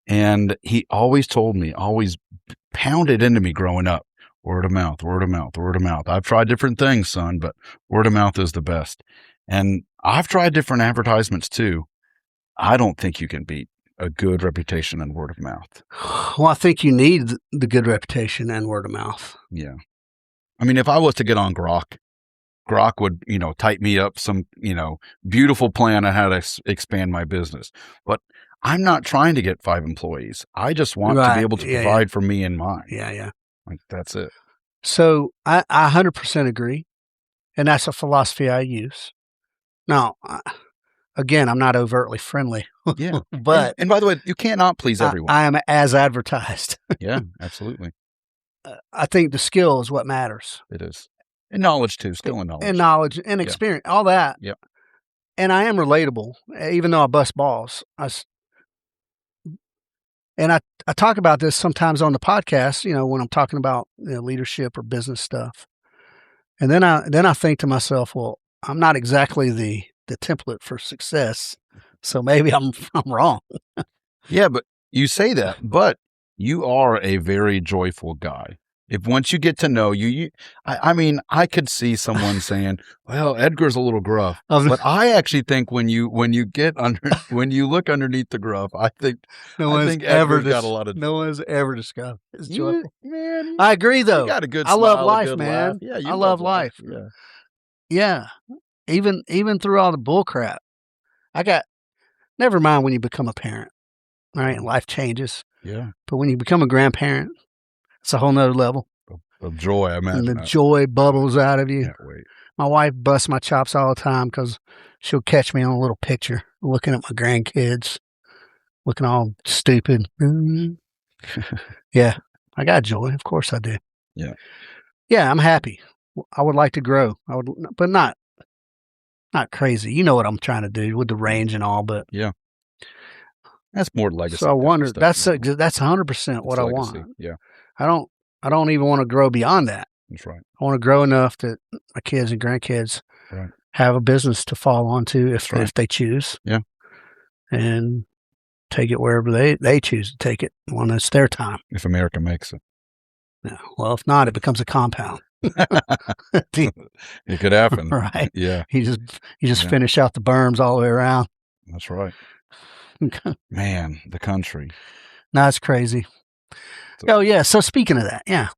And he always told me, always pounded into me growing up, Word of mouth, word of mouth, word of mouth. I've tried different things, son, but word of mouth is the best. And I've tried different advertisements too. I don't think you can beat a good reputation and word of mouth. Well, I think you need the good reputation and word of mouth. Yeah. I mean, if I was to get on Grok would, type me up some, beautiful plan on how to expand my business. But I'm not trying to get 5 employees. I just want to be able to provide for me and mine. Yeah. Like, that's it. So I 100% agree. And that's a philosophy I use. Now, again, I'm not overtly friendly. Yeah. But and by the way, you cannot please everyone. I am as advertised. Yeah, absolutely. I think the skill is what matters. It is. And knowledge too, skill and knowledge. And knowledge and experience, all that. Yep. And I am relatable, even though I bust balls. And I talk about this sometimes on the podcast, when I'm talking about leadership or business stuff. And then I think to myself, well, I'm not exactly the template for success, so maybe I'm wrong. Yeah, but you say that, but you are a very joyful guy. If once you get to know you, I mean, I could see someone saying, "Well, Edgar's a little gruff," but I actually think when you get under, when you look underneath the gruff, I think Edgar's got a lot of. No one's ever discovered his joyful. Man, I agree, though. You got a good. I smile, love life, good man. Laugh. Yeah, I love life. Yeah. Even through all the bull crap, never mind when you become a parent, right? And life changes. Yeah. But when you become a grandparent, it's a whole nother level of joy, I imagine. And the joy bubbles out of you. Can't wait. My wife busts my chops all the time because she'll catch me on a little picture looking at my grandkids, looking all stupid. Yeah, I got joy. Of course I do. Yeah. Yeah, I'm happy. I would like to grow. But not crazy. You know what I'm trying to do with the range and all, but yeah. That's more legacy. So I wonder, that's 100% what I want. Yeah. I don't even want to grow beyond that. That's right. I want to grow enough that my kids and grandkids have a business to fall onto if they choose. Yeah. And take it wherever they choose to take it when it's their time. If America makes it. Yeah. Well, if not, it becomes a compound. It could happen. Right. Yeah. You just finish out the berms all the way around. That's right. Man, the country. No, it's crazy. Yeah. So speaking of that,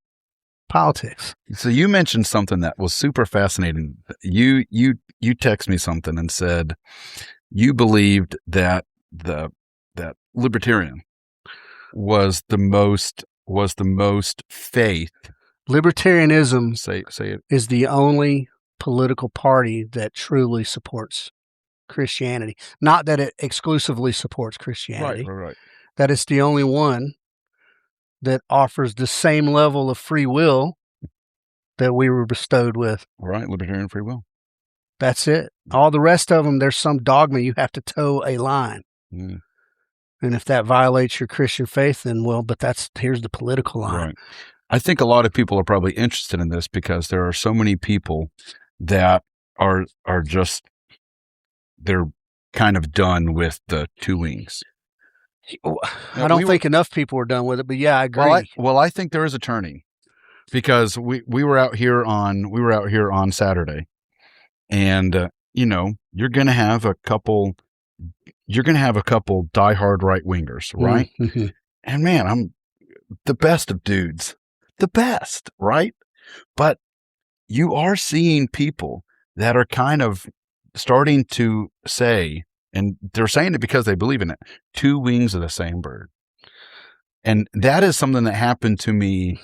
politics. So you mentioned something that was super fascinating. You text me something and said you believed that that libertarian was the most faith. Libertarianism say it. Is the only political party that truly supports Christianity. Not that it exclusively supports Christianity. Right. That it's the only one that offers the same level of free will that we were bestowed with. Right, libertarian free will. That's it. All the rest of them, there's some dogma you have to toe a line. Mm. And if that violates your Christian faith, then here's the political line. Right. I think a lot of people are probably interested in this because there are so many people that are just, they're kind of done with the two wings. I don't think enough people are done with it, but yeah, I agree. Well, I think there is a turning because we were out here on Saturday, and you're going to have a couple diehard right wingers, right? Mm-hmm. And man, I'm the best of dudes, the best, right? But you are seeing people that are kind of starting to say, and they're saying it because they believe in it, two wings of the same bird. And that is something that happened to me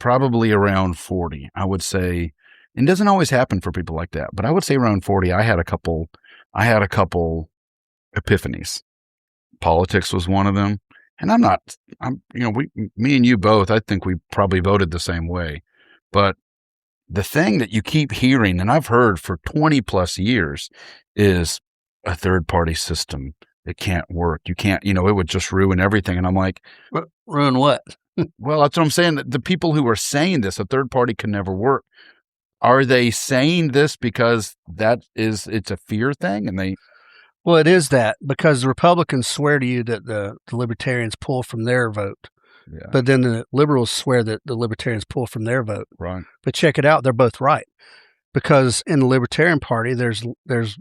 probably around 40, I would say. It doesn't always happen for people like that, but I would say around 40, I had a couple epiphanies. Politics was one of them. And me and you both, I think we probably voted the same way. But the thing that you keep hearing, and I've heard for 20 plus years, is a third party system. It can't work. You can't, it would just ruin everything. And I'm like, ruin what? Well, that's what I'm saying. The people who are saying this, a third party can never work. Are they saying this because it's a fear thing? Well, it is that because the Republicans swear to you that the libertarians pull from their vote. Yeah. But then the liberals swear that the libertarians pull from their vote. Right. But check it out, they're both right. Because in the Libertarian Party, there's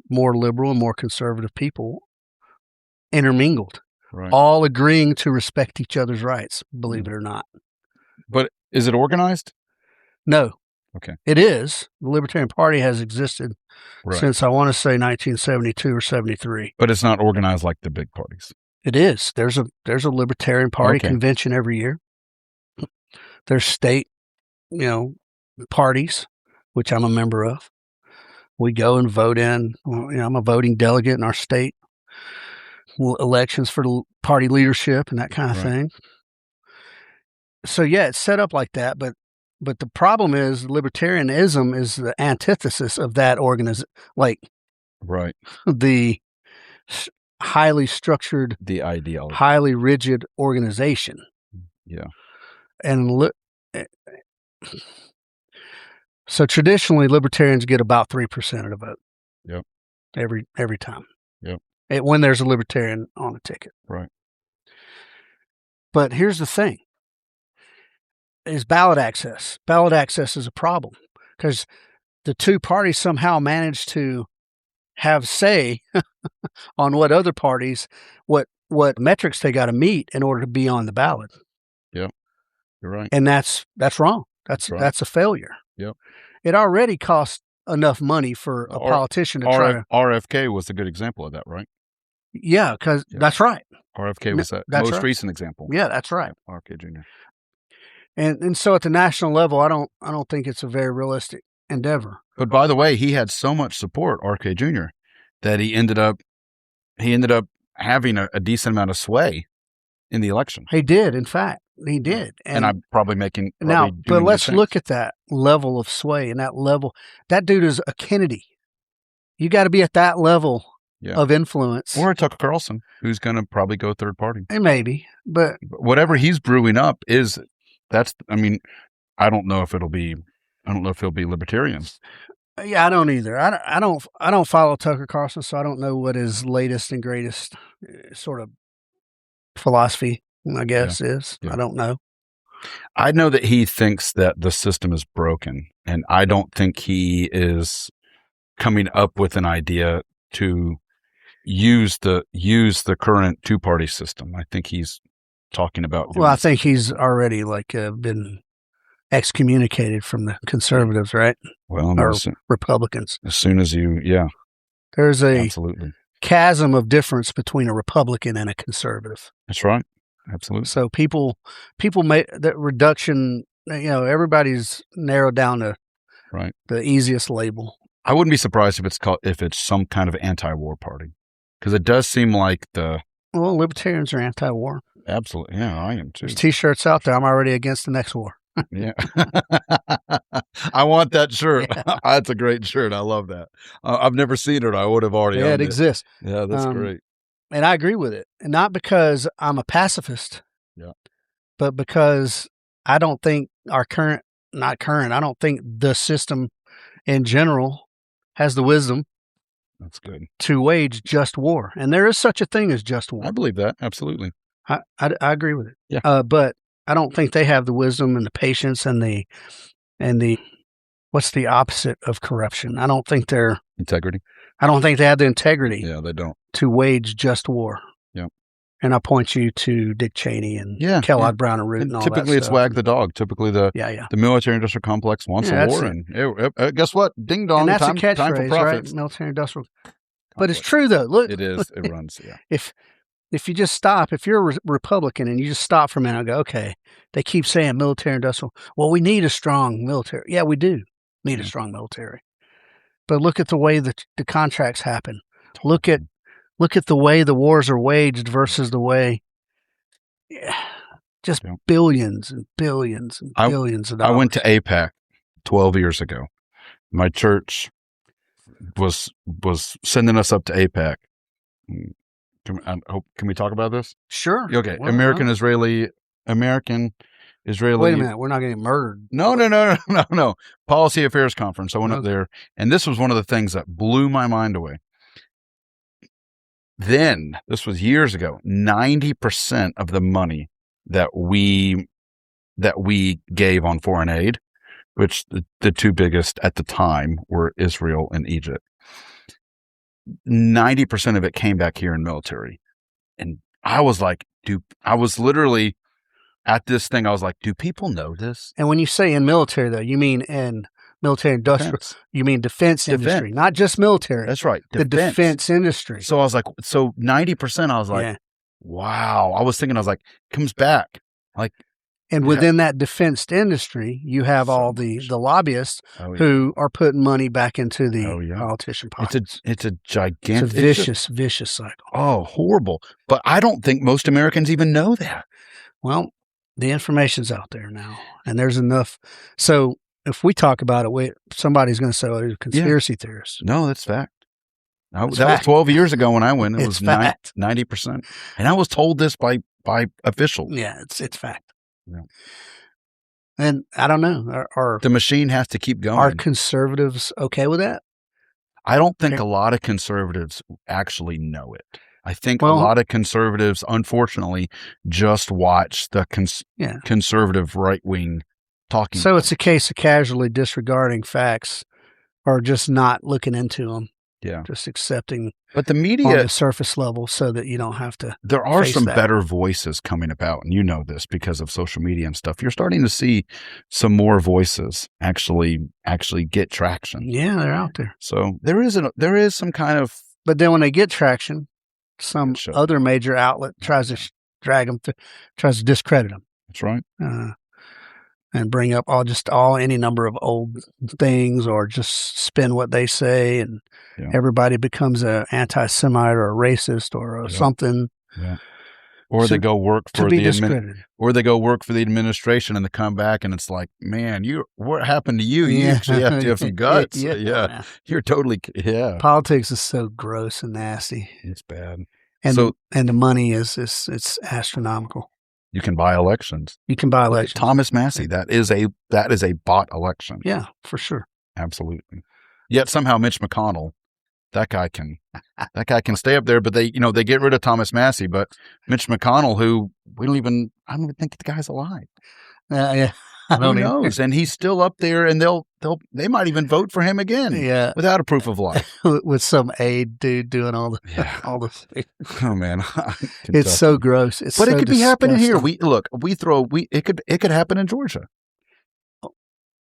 more liberal and more conservative people intermingled, Right. all agreeing to respect each other's rights, believe it or not. But is it organized? No. Okay. It is. The Libertarian Party has existed since, I want to say, 1972 or 73. But it's not organized like the big parties. It is. There's a Libertarian Party convention every year. There's state, parties, which I'm a member of. We go and vote in. I'm a voting delegate in our state elections for the party leadership and that kind of thing. So yeah, it's set up like that. But the problem is libertarianism is the antithesis of that the highly structured, the ideology, highly rigid organization. Yeah. And so traditionally, libertarians get about 3% of the vote. Yep. Every time. Yep. When there's a libertarian on a ticket. Right. But here's the thing: is ballot access. Ballot access is a problem because the two parties somehow managed to have say on what other parties, what metrics they got to meet in order to be on the ballot. Yep. You're right. And that's wrong. That's a failure. Yep. It already costs enough money for a politician to try to... RFK was a good example of that, right? Yeah, because that's right. RFK was that most recent example. Yeah, that's right. RFK Jr. And so at the national level, I don't think it's a very realistic endeavor. But by the way, he had so much support, RFK Jr., that he ended up having a decent amount of sway in the election. He did, in fact. He did. And I'm probably making... But let's look at that level of sway and that level. That dude is a Kennedy. You got to be at that level of influence. Or a Tucker Carlson, who's going to probably go third party. Maybe, but... Whatever he's brewing up I don't know if it'll be libertarian. Yeah, I don't either. I don't follow Tucker Carlson, so I don't know what his latest and greatest sort of philosophy, I guess, is. Yeah. I don't know. I know that he thinks that the system is broken, and I don't think he is coming up with an idea to use the current two-party system. I think he's talking about... Well, I think he's already been excommunicated from the conservatives, right? Well, or Republicans. As soon as there's a absolutely chasm of difference between a Republican and a conservative. That's right. Absolutely. So people make that reduction. Everybody's narrowed down to the easiest label. I wouldn't be surprised if it's some kind of anti-war party, because it does seem like libertarians are anti-war. Absolutely. Yeah, I am too. There's T-shirts out there. I'm already against the next war. Yeah. I want that shirt. Yeah. That's a great shirt. I love that. I've never seen it. I would have already owned it exists. Yeah, that's great. And I agree with it. And not because I'm a pacifist. Yeah. But because I don't think I don't think the system in general has the wisdom. That's good. To wage just war. And there is such a thing as just war. I believe that. Absolutely. I agree with it. Yeah. But I don't think they have the wisdom and the patience and the what's the opposite of corruption? I don't think they're integrity. I don't think they have the integrity. Yeah, they don't. To wage just war. Yeah. And I point you to Dick Cheney and Kellogg Brown and Root and all that stuff. Typically it's wag the dog. Typically the military industrial complex wants a war. And guess what? Ding dong. And that's time, a catchphrase, time for profits. Right? Military industrial. But it's true though. Look. It is. It runs. Yeah. If you just stop, if you're a Republican and you just stop for a minute and go, okay, they keep saying military industrial. Well, we need a strong military. Yeah, we do need a strong military. But look at the way the contracts happen. Look at the way the wars are waged versus the way just billions and billions and billions of dollars. I went to APAC 12 years ago. My church was sending us up to APAC. Can we talk about this? Sure. Okay. Well, American Israeli. Wait a minute. We're not getting murdered. No. Policy Affairs Conference. I went up there, and this was one of the things that blew my mind away. Then, this was years ago, 90% of the money that we gave on foreign aid, which the two biggest at the time were Israel and Egypt. 90% of it came back here in military. And I was like, I was literally at this thing. I was like, do people know this? And when you say in military, though, you mean in military industrial, you mean defense industry, not just military. That's right. The defense industry. So I was like, 90%, I was like, wow. I was thinking, I was like, comes back. Like, and within that defense industry, you have all the lobbyists who are putting money back into the politician pockets. It's a gigantic, vicious cycle. Oh, horrible. But I don't think most Americans even know that. Well, the information's out there now, and there's enough. So if we talk about it, somebody's going to say, "Oh, conspiracy theorists." No, that's fact. That was 12 years ago when I went. It was 90%, and I was told this by officials. Yeah, it's fact. Yeah. And I don't know. The machine has to keep going. Are conservatives okay with that? I don't think a lot of conservatives actually know it. I think a lot of conservatives, unfortunately, just watch the conservative right wing talking. So it's a case of casually disregarding facts or just not looking into them. Yeah. Just accepting but the media on the surface level so that you don't have to. There are some better voices coming about, and you know this because of social media and stuff. You're starting to see some more voices actually get traction. Yeah, they're out there. So there is some kind of. But then when they get traction, some other major outlet tries to drag them, tries to discredit them. That's right. And bring up any number of old things, or just spin what they say, and everybody becomes an anti-Semite or a racist or something. Yeah. Or they go work for the administration, and they come back and it's like, man, what happened to you? You actually have to have some guts. You're totally Politics is so gross and nasty. It's bad. And the money it's astronomical. You can buy elections. Thomas Massey, that is a bought election. Yeah, for sure. Absolutely. Yet somehow Mitch McConnell, that guy can stay up there, but they get rid of Thomas Massey, but Mitch McConnell, who I don't even think the guy's alive. Yeah. Who knows? And he's still up there, and they might even vote for him again. Yeah, without a proof of life, with some aid dude doing all the. Oh man, it's so gross. But it could be happening here. It could happen in Georgia.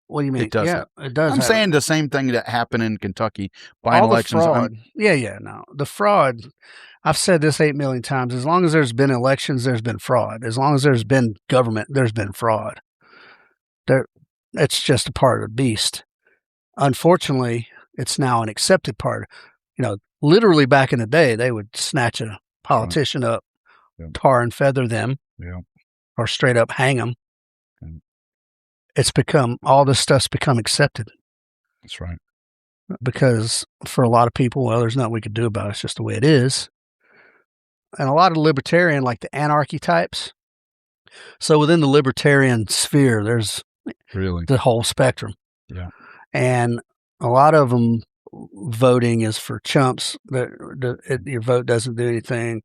What do you mean? It does. Yeah, it does. I'm saying the same thing that happened in Kentucky by elections. Fraud. No, the fraud. I've said this 8 million times. As long as there's been elections, there's been fraud. As long as there's been government, there's been fraud. It's just a part of the beast. Unfortunately, it's now an accepted part. Literally back in the day, they would snatch a politician up, tar and feather them, or straight up hang them. It's become, all this stuff's become accepted. That's right. Because for a lot of people, there's nothing we could do about it. It's just the way it is. And a lot of libertarian, like the anarchy types. So within the libertarian sphere, there's the whole spectrum. Yeah. And a lot of them, voting is for chumps. Your vote doesn't do anything.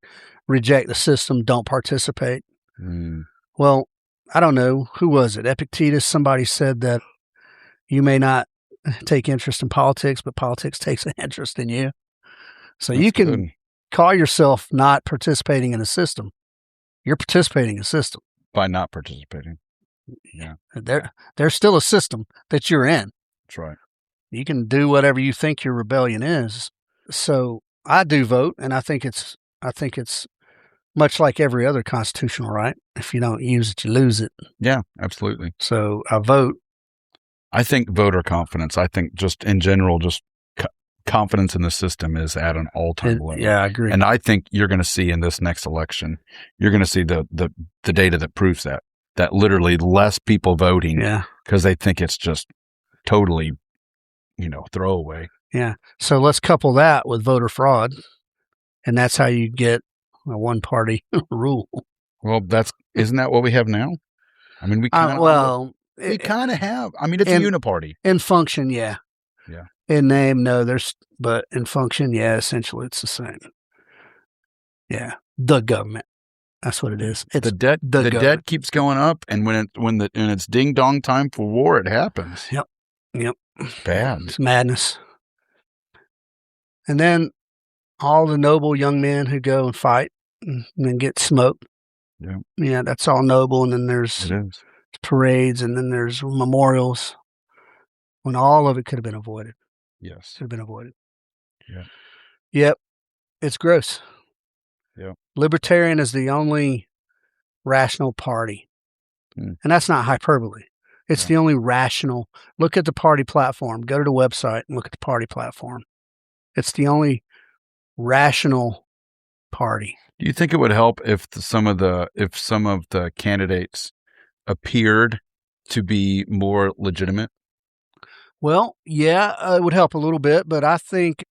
Reject the system. Don't participate. Well, I don't know. Who was it? Epictetus. Somebody said that you may not take interest in politics, but politics takes an interest in you. So you can call yourself not participating in a system. You're participating in a system. By not participating. Yeah. There's still a system that you're in. That's right. You can do whatever you think your rebellion is. So I do vote, and I think it's much like every other constitutional right. If you don't use it, you lose it. Yeah, absolutely. So I vote. I think voter confidence, just in general, confidence in the system is at an all-time level. Yeah, I agree. And I think you're going to see in this next election, you're going to see the data that proves that literally less people voting because they think it's just totally, throwaway. Yeah. So let's couple that with voter fraud, and that's how you get a one-party rule. Well, isn't that what we have now? I mean, we kind of have. I mean, it's a uniparty. In function, yeah. Yeah. In name, no, but in function, yeah, essentially it's the same. Yeah. The government. That's what it is. It's the debt. The government. debt keeps going up, and when it's ding dong time for war, it happens. Yep. Bad. It's madness. And then all the noble young men who go and fight and then get smoked. Yeah. Yeah, that's all noble. And then there's parades, and then there's memorials, when all of it could have been avoided. Yes. Could have been avoided. Yeah. Yep. It's gross. Yeah. Libertarian is the only rational party. And that's not hyperbole. It's the only rational. Look at the party platform. Go to the website and look at the party platform. It's the only rational party. Do you think it would help if some of the candidates appeared to be more legitimate? Well, yeah, it would help a little bit, but I think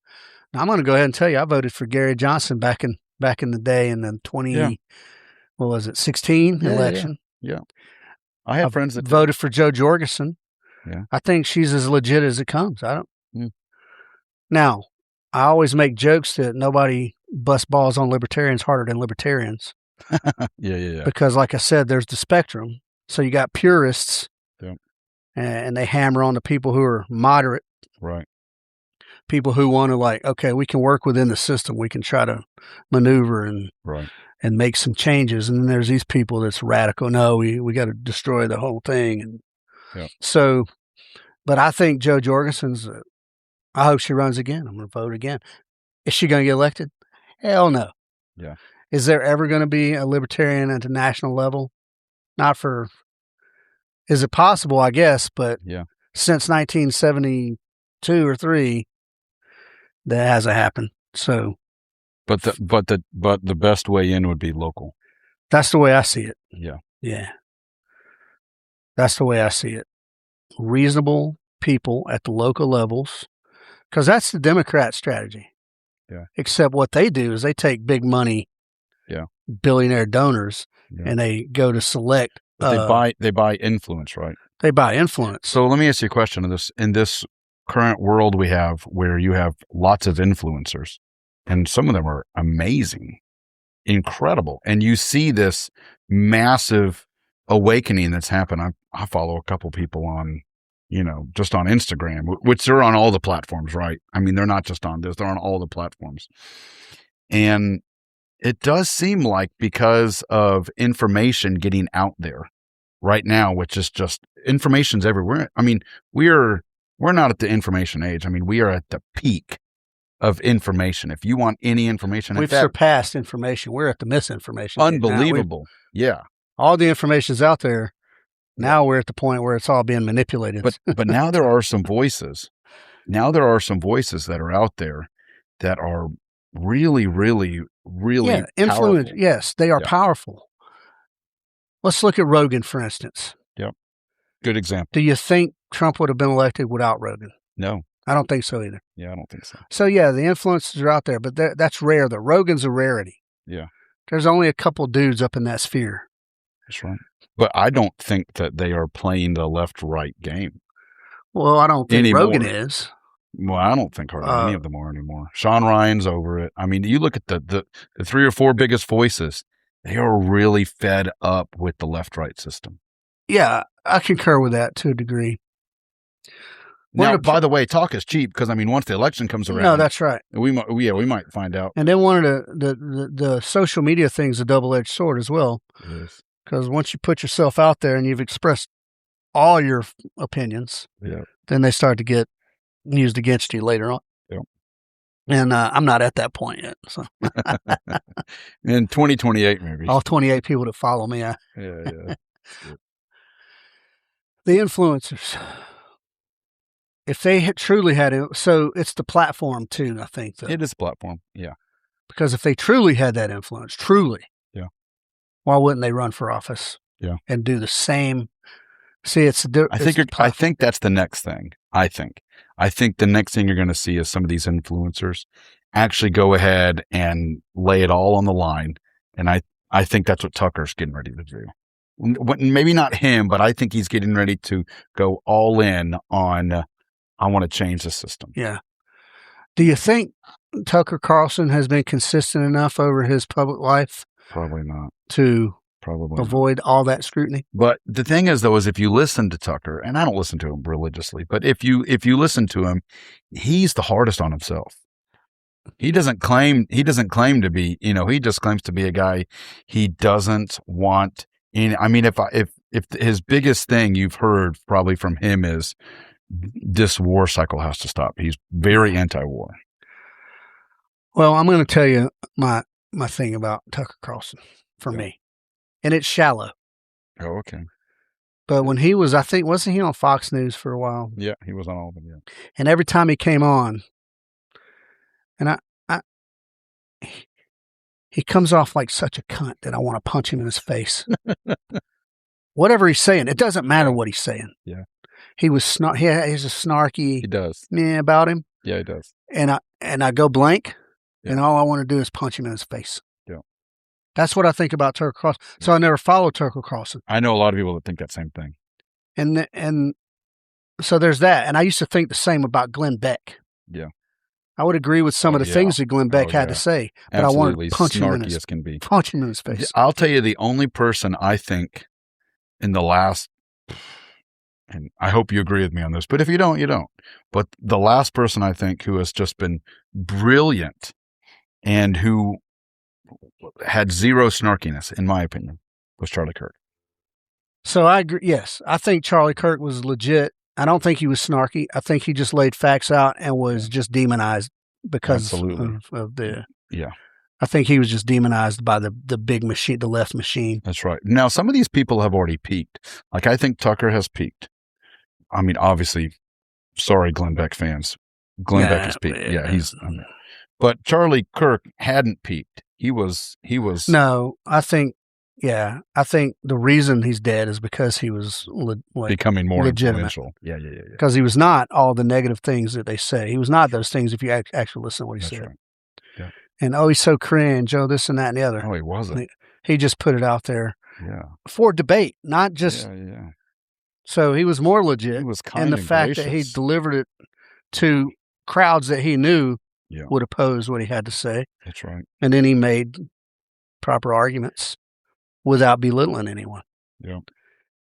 I'm going to go ahead and tell you, I voted for Gary Johnson back in the day in the 16 election. Yeah. I have friends that voted for Joe Jorgensen. Yeah. I think she's as legit as it comes. Now, I always make jokes that nobody busts balls on libertarians harder than libertarians. Yeah. Because like I said, there's the spectrum. So you got purists, and they hammer on the people who are moderate. Right. People who want to okay, we can work within the system. We can try to maneuver and make some changes. And then there's these people that's radical. No, we got to destroy the whole thing. And so, but I think Joe Jorgensen's, I hope she runs again. I'm going to vote again. Is she going to get elected? Hell no. Yeah. Is there ever going to be a libertarian at the national level? Not for, is it possible? I guess, but since 1972 or 3, that hasn't happened. So, but the best way in would be local. That's the way I see it. Yeah. That's the way I see it. Reasonable people at the local levels, because that's the Democrat strategy. Yeah. Except what they do is they take big money, billionaire donors, and they go to select. They buy influence, right? They buy influence. So let me ask you a question. In this current world we have, where you have lots of influencers, and some of them are amazing, incredible, and you see this massive awakening that's happened. I follow a couple people on, just on Instagram, which they're on all the platforms, right? I mean, they're not just on this, they're on all the platforms. And it does seem like, because of information getting out there right now, which is just information's everywhere. I mean, we're not at the information age. I mean, we are at the peak of information. If you want any information, we've surpassed information. We're at the misinformation. Unbelievable. Yeah. All the information's out there. Now we're at the point where it's all being manipulated. But now there are some voices. Now there are some voices that are out there that are really, really, really influence. Powerful. Yes, they are powerful. Let's look at Rogan, for instance. Yep. Good example. Do you think Trump would have been elected without Rogan? No. I don't think so either. Yeah, I don't think so. So, the influences are out there, but that's rare, though. Rogan's a rarity. Yeah. There's only a couple dudes up in that sphere. That's right. But I don't think that they are playing the left-right game. Well, I don't think anymore. Rogan is. Well, I don't think hardly any of them are anymore. Sean Ryan's over it. I mean, you look at the 3 or 4 biggest voices, they are really fed up with the left-right system. Yeah, I concur with that to a degree. Now, by the way, talk is cheap, because, I mean, once the election comes around. No, that's right. We might find out. And then one of the social media thing's a double-edged sword as well. Yes. Because once you put yourself out there and you've expressed all your opinions, then they start to get used against you later on. Yep. And I'm not at that point yet. So in 2028, maybe. All 28 people that follow me. Yeah. The influencers, if they had truly had it, so it's the platform too, I think. It is platform, yeah. Because if they truly had that influence, why wouldn't they run for office? Yeah. And do the same? See, I think that's the next thing. I think the next thing you're going to see is some of these influencers actually go ahead and lay it all on the line. And I think that's what Tucker's getting ready to do. Maybe not him, but I think he's getting ready to go all in on, I want to change the system. Yeah. Do you think Tucker Carlson has been consistent enough over his public life Probably not. to Probably not. avoid all that scrutiny? But the thing is, though, is if you listen to Tucker, and I don't listen to him religiously, but if you listen to him, he's the hardest on himself. He doesn't claim to be, he just claims to be a guy. He doesn't want any. I mean, if his biggest thing you've heard probably from him is this war cycle has to stop. He's very anti-war. Well, I'm going to tell you my thing about Tucker Carlson for me, and it's shallow. Oh, okay. But when he was, I think, wasn't he on Fox News for a while? Yeah, he was on all of them. Yeah. And every time he came on, and he comes off like such a cunt that I want to punch him in his face. Whatever he's saying, it doesn't matter what he's saying. Yeah. He was he's a snarky. He does. About him. Yeah, he does. And I go blank, Yeah. and all I want to do is punch him in his face. Yeah. That's what I think about Tucker Carlson. So I never followed Tucker Carlson. I know a lot of people that think that same thing. And so there's that. And I used to think the same about Glenn Beck. Yeah. I would agree with some of the things that Glenn Beck had to say, but Absolutely. I wanted to punch him in his face. I'll tell you, the only person I think in the last, and I hope you agree with me on this, but if you don't, you don't. But the last person I think who has just been brilliant and who had zero snarkiness, in my opinion, was Charlie Kirk. So I agree. Yes, I think Charlie Kirk was legit. I don't think he was snarky. I think he just laid facts out and was just demonized because of the. Yeah. I think he was just demonized by the big machine, the left machine. That's right. Now, some of these people have already peaked. Like, I think Tucker has peaked. I mean, obviously, sorry, Glenn Beck fans. Glenn Beck has peaked. Yeah, but Charlie Kirk hadn't peaked. He was. No, I think the reason he's dead is because he was becoming more legitimate. Influential. Yeah. Because he was not all the negative things that they say. He was not those things if you actually listen to what he That's said. Right. Yeah. And he's so cringe, this and that and the other. Oh, he wasn't. He just put it out there. Yeah. For debate, not just. Yeah. So he was more legit. He was kind and of the fact gracious. that he delivered it to crowds that he knew Yeah. would oppose what he had to say. That's right. And then he made proper arguments without belittling anyone. Yeah.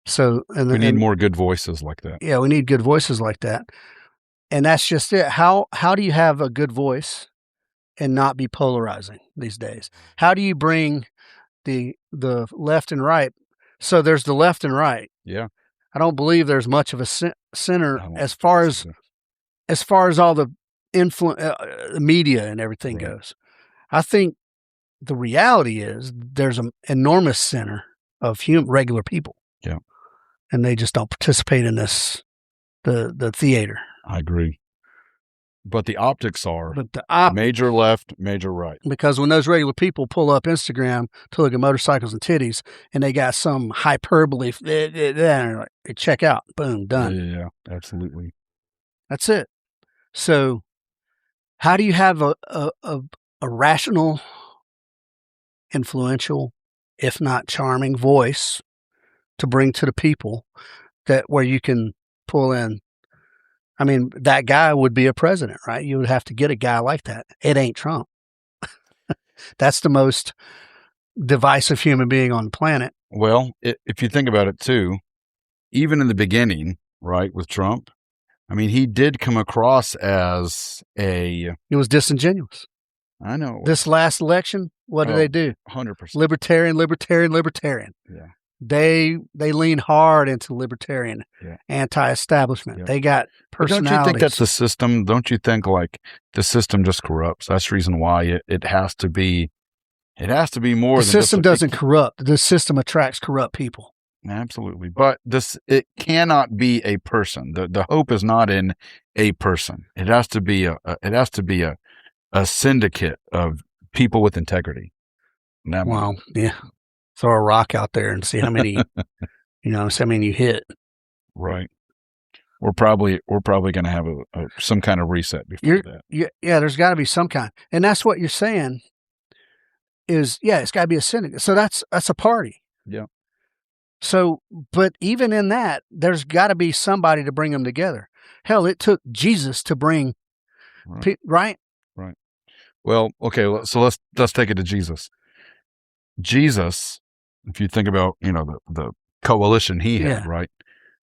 So we need more good voices like that. Yeah, we need good voices like that. And that's just it. How do you have a good voice and not be polarizing these days? How do you bring the left and right? So there's the left and right. Yeah. I don't believe there's much of a center as far as all the media and everything goes. I think the reality is there's an enormous center of regular people. Yeah. And they just don't participate in this, the theater. I agree. But the optics are major left, major right. Because when those regular people pull up Instagram to look at motorcycles and titties and they got some hyperbole, they check out, boom, done. Yeah, absolutely. That's it. So how do you have a rational, influential, if not charming voice to bring to the people where you can pull in? I mean, that guy would be a president, right? You would have to get a guy like that. It ain't Trump. That's the most divisive human being on the planet. Well, if you think about it too, even in the beginning, right, with Trump, I mean, he did come across as It was disingenuous. I know. This last election, what did they do? 100%. Libertarian. Yeah. They lean hard into libertarian, anti-establishment. Yeah. They got personalities. Don't you think that's the system? Don't you think like the system just corrupts? That's the reason why it has to be. It has to be more. The system doesn't corrupt. The system attracts corrupt people. Absolutely, but it cannot be a person. The hope is not in a person. It has to be a syndicate of people with integrity. Well, yeah. Throw a rock out there and see how many, you hit. Right. We're probably going to have some kind of reset before that. Yeah, there's got to be some kind, and that's what you're saying. It's got to be a syndicate. So that's a party. Yeah. So, but even in that, there's got to be somebody to bring them together. Hell, it took Jesus to bring, right? Right. Well, okay. So let's take it to Jesus. Jesus, if you think about, the coalition he had, Yeah. right?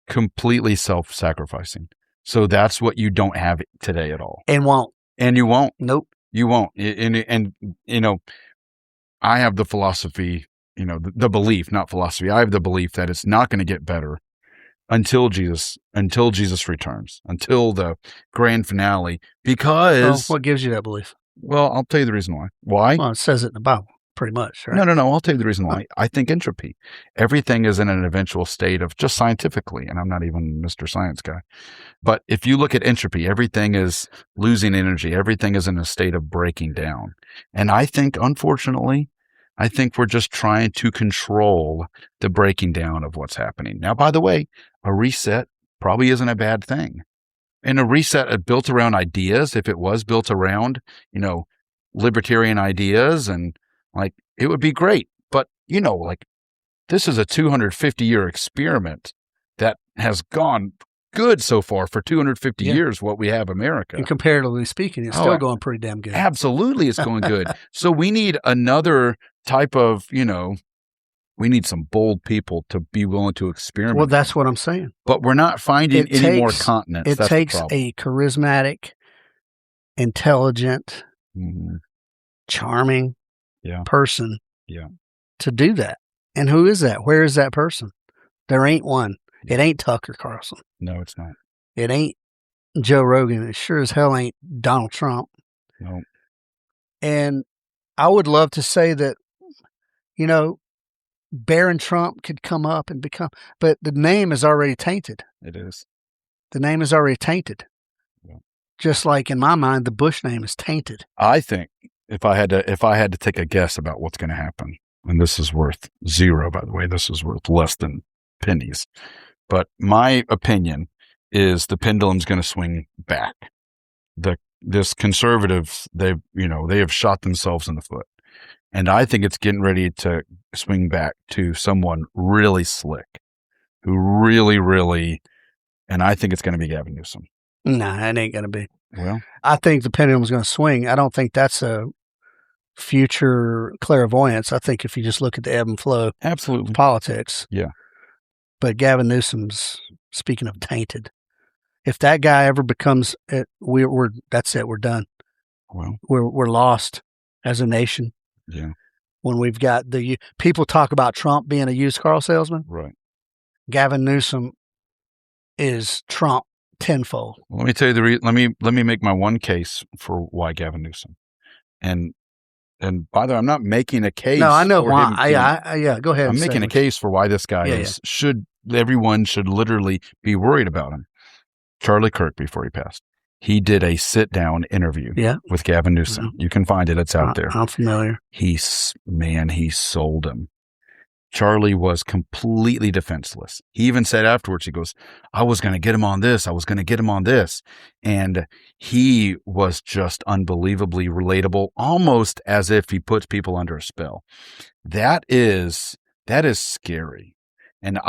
Completely self-sacrificing. So that's what you don't have today at all. And won't. And you won't. Nope. You won't. And I have the philosophy, the belief, not philosophy. I have the belief that it's not going to get better until Jesus returns, until the grand finale, because, Well, what gives you that belief? well, I'll tell you the reason why. Why? Well, it says it in the Bible, pretty much, right? No. I'll tell you the reason why. I think entropy. Everything is in an eventual state of, just scientifically, and I'm not even Mr. Science guy, but if you look at entropy, everything is losing energy. Everything is in a state of breaking down. And I think, unfortunately, we're just trying to control the breaking down of what's happening. Now, by the way, a reset probably isn't a bad thing. And a reset built around ideas, if it was built around, libertarian ideas, and like, it would be great. But, like, this is a 250-year experiment that has gone good so far for 250 years, what we have America. And comparatively speaking, it's still going pretty damn good. Absolutely, it's going good. So we need another type of, we need some bold people to be willing to experiment. Well, that's what I'm saying. But we're not finding any more continents. It takes a charismatic, intelligent, charming person to do that. And who is that? Where is that person? There ain't one. It ain't Tucker Carlson. No, it's not. It ain't Joe Rogan. It sure as hell ain't Donald Trump. No. And I would love to say that, Barron Trump could come up and become, but the name is already tainted. It is. The name is already tainted. Yeah. Just like in my mind, the Bush name is tainted. I think if I had to take a guess about what's going to happen, and this is worth zero, by the way, this is worth less than pennies. But my opinion is the pendulum's going to swing back. This conservatives, they have shot themselves in the foot. And I think it's getting ready to swing back to someone really slick, who really, really, and I think it's going to be Gavin Newsom. Nah, it ain't going to be. Well, I think the pendulum's going to swing. I don't think that's a future clairvoyance. I think if you just look at the ebb and flow absolutely, of politics. Yeah. But Gavin Newsom's, speaking of tainted, if that guy ever becomes it, we're that's it. We're done. Well, we're lost as a nation. Yeah. When we've got people talk about Trump being a used car salesman. Right. Gavin Newsom is Trump tenfold. Well, let me tell you let me make my one case for why Gavin Newsom. And by the way, I'm not making a case. No, I know why. Yeah, go ahead. I'm making a case for why this guy everyone should literally be worried about him. Charlie Kirk, before he passed, he did a sit-down interview with Gavin Newsom. You can find it. It's out there. I'm familiar. He sold him. Charlie was completely defenseless. He even said afterwards, he goes, I was going to get him on this. I was going to get him on this. And he was just unbelievably relatable, almost as if he puts people under a spell. That is scary. And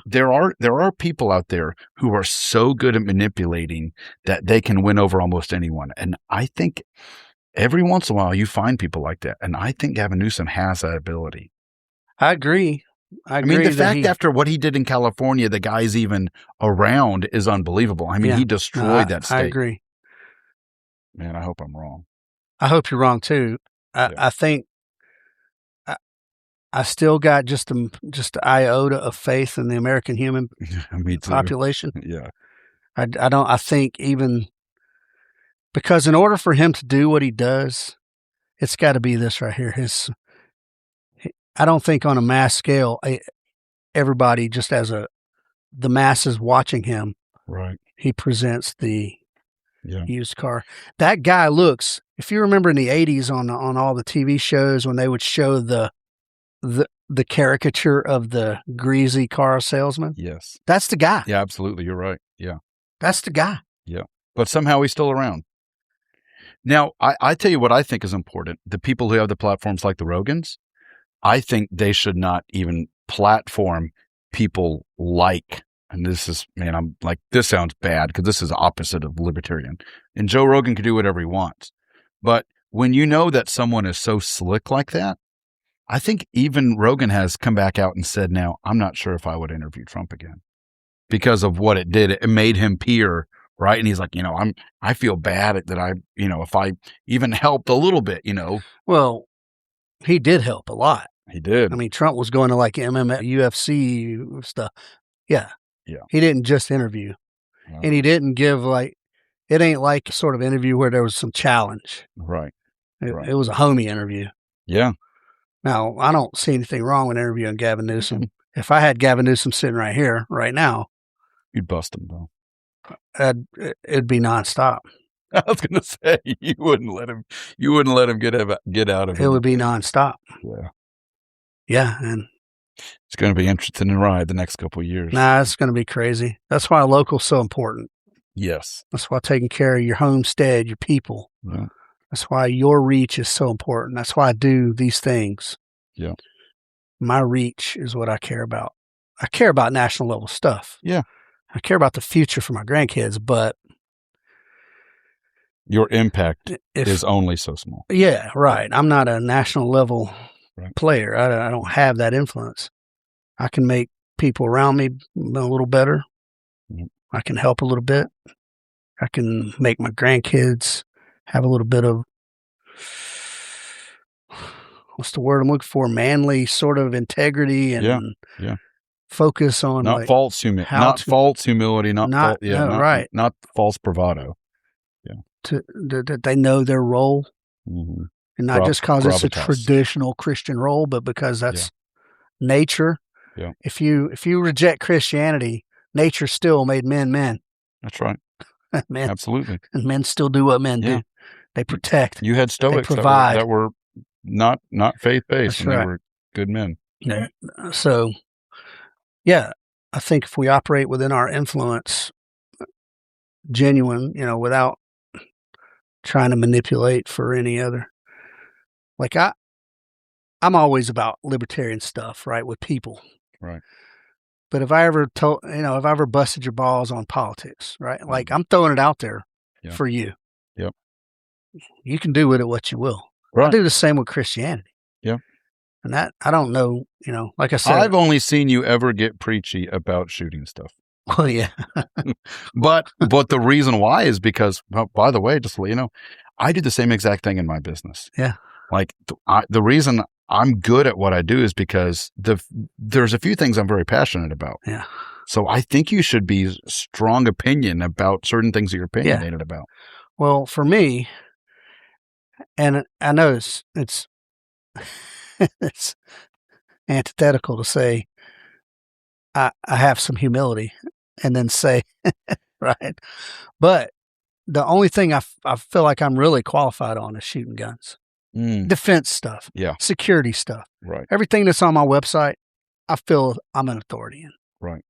there are people out there who are so good at manipulating that they can win over almost anyone. And I think every once in a while you find people like that. And I think Gavin Newsom has that ability. I agree. I mean, the fact after what he did in California, the guy's even around is unbelievable. I mean, he destroyed that state. I agree. Man, I hope I'm wrong. I hope you're wrong too. I think I still got just an iota of faith in the American human population. Yeah. I think even because in order for him to do what he does, it's got to be this right here. I don't think on a mass scale, everybody just as the masses watching him, right? He presents the used car. That guy looks. If you remember in the '80s on all the TV shows when they would show the caricature of the greasy car salesman. Yes, that's the guy. Yeah, absolutely. You're right. Yeah, that's the guy. Yeah, but somehow he's still around. Now, I tell you what I think is important. The people who have the platforms like the Rogans, I think they should not even platform people like, and this is, man, I'm like, this sounds bad because this is the opposite of libertarian. And Joe Rogan can do whatever he wants. But when you know that someone is so slick like that, I think even Rogan has come back out and said, now, I'm not sure if I would interview Trump again because of what it did. It made him peer, right? And he's like, I feel bad that if I even helped a little bit, Well, he did help a lot. He did. I mean, Trump was going to like MMA, UFC stuff. Yeah. Yeah. He didn't just interview. And he didn't give it ain't like a sort of interview where there was some challenge. Right. It was a homie interview. Yeah. Now, I don't see anything wrong with interviewing Gavin Newsom. If I had Gavin Newsom sitting right here, right now, you'd bust him, though. It'd be nonstop. I was going to say you wouldn't let him get out of it. It would be nonstop. Yeah. Yeah, and it's going to be interesting to ride the next couple of years. Nah, it's going to be crazy. That's why local's so important. Yes. That's why taking care of your homestead, your people. Yeah. That's why your reach is so important. That's why I do these things. Yeah. My reach is what I care about. I care about national level stuff. Yeah. I care about the future for my grandkids, but your impact is only so small. Yeah, right. I'm not a national level player. I don't have that influence. I can make people around me a little better. Mm-hmm. I can help a little bit. I can make my grandkids have a little bit of, what's the word I'm looking for? Manly sort of integrity and focus on not false humility, not false bravado. Yeah. That they know their role, mm-hmm. and not just because it's a traditional Christian role, but because that's nature. Yeah. If you reject Christianity, nature still made men. That's right. Men, absolutely. And men still do what men do. They protect. You had Stoics that were not faith-based, and they were good men. Yeah. So, yeah, I think if we operate within our influence, genuine, without trying to manipulate for any other, like I'm always about libertarian stuff, right, with people. Right. But if I ever busted your balls on politics, right? Like I'm throwing it out there for you. Yep. You can do with it what you will. Right. I do the same with Christianity. Yeah. And that, I don't know, like I said. I've only seen you ever get preachy about shooting stuff. Well, yeah. but the reason why is because, by the way, just to let you know, I do the same exact thing in my business. Yeah. Like the reason I'm good at what I do is because there's a few things I'm very passionate about. Yeah. So I think you should be strong opinion about certain things that you're opinionated about. Well, for me, and I know it's it's antithetical to say I have some humility and then say, right. But the only thing I feel like I'm really qualified on is shooting guns. Defense stuff, security stuff, right? Everything that's on my website, I feel I'm an authority in. Right.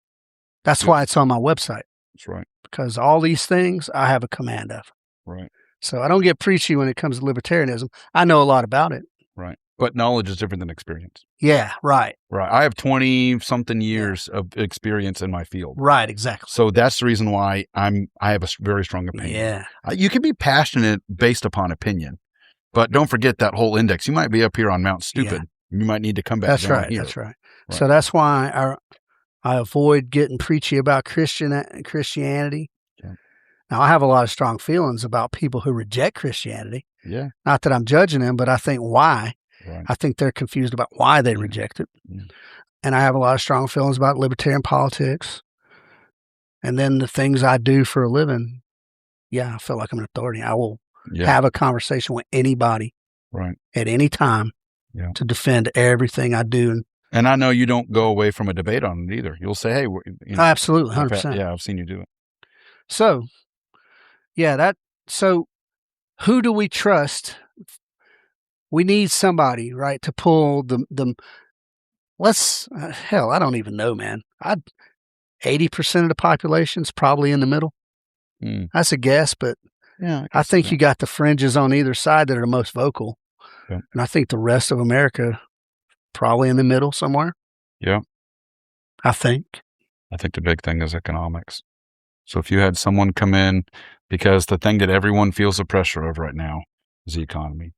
That's why it's on my website. That's right. Because all these things I have a command of. Right. So I don't get preachy when it comes to libertarianism. I know a lot about it. Right. But knowledge is different than experience. Yeah. Right. Right. I have 20-something years of experience in my field. Right. Exactly. So that's the reason why I have a very strong opinion. Yeah. You can be passionate based upon opinion. But don't forget that whole index. You might be up here on Mount Stupid. Yeah. You might need to come back down here. That's right. So that's why I avoid getting preachy about Christianity. Yeah. Now, I have a lot of strong feelings about people who reject Christianity. Yeah. Not that I'm judging them, but I think why. Right. I think they're confused about why they reject it. Yeah. And I have a lot of strong feelings about libertarian politics. And then the things I do for a living, I feel like I'm an authority. I will have a conversation with anybody at any time to defend everything I do. And I know you don't go away from a debate on it either. You'll say, hey, absolutely, 100%. I've seen you do it. So, so who do we trust? We need somebody, right, to pull the hell, I don't even know, man. 80% of the population's probably in the middle. That's a guess, but I think you got the fringes on either side that are the most vocal. Yeah. And I think the rest of America probably in the middle somewhere. Yeah. I think the big thing is economics. So if you had someone come in, because the thing that everyone feels the pressure of right now is the economy.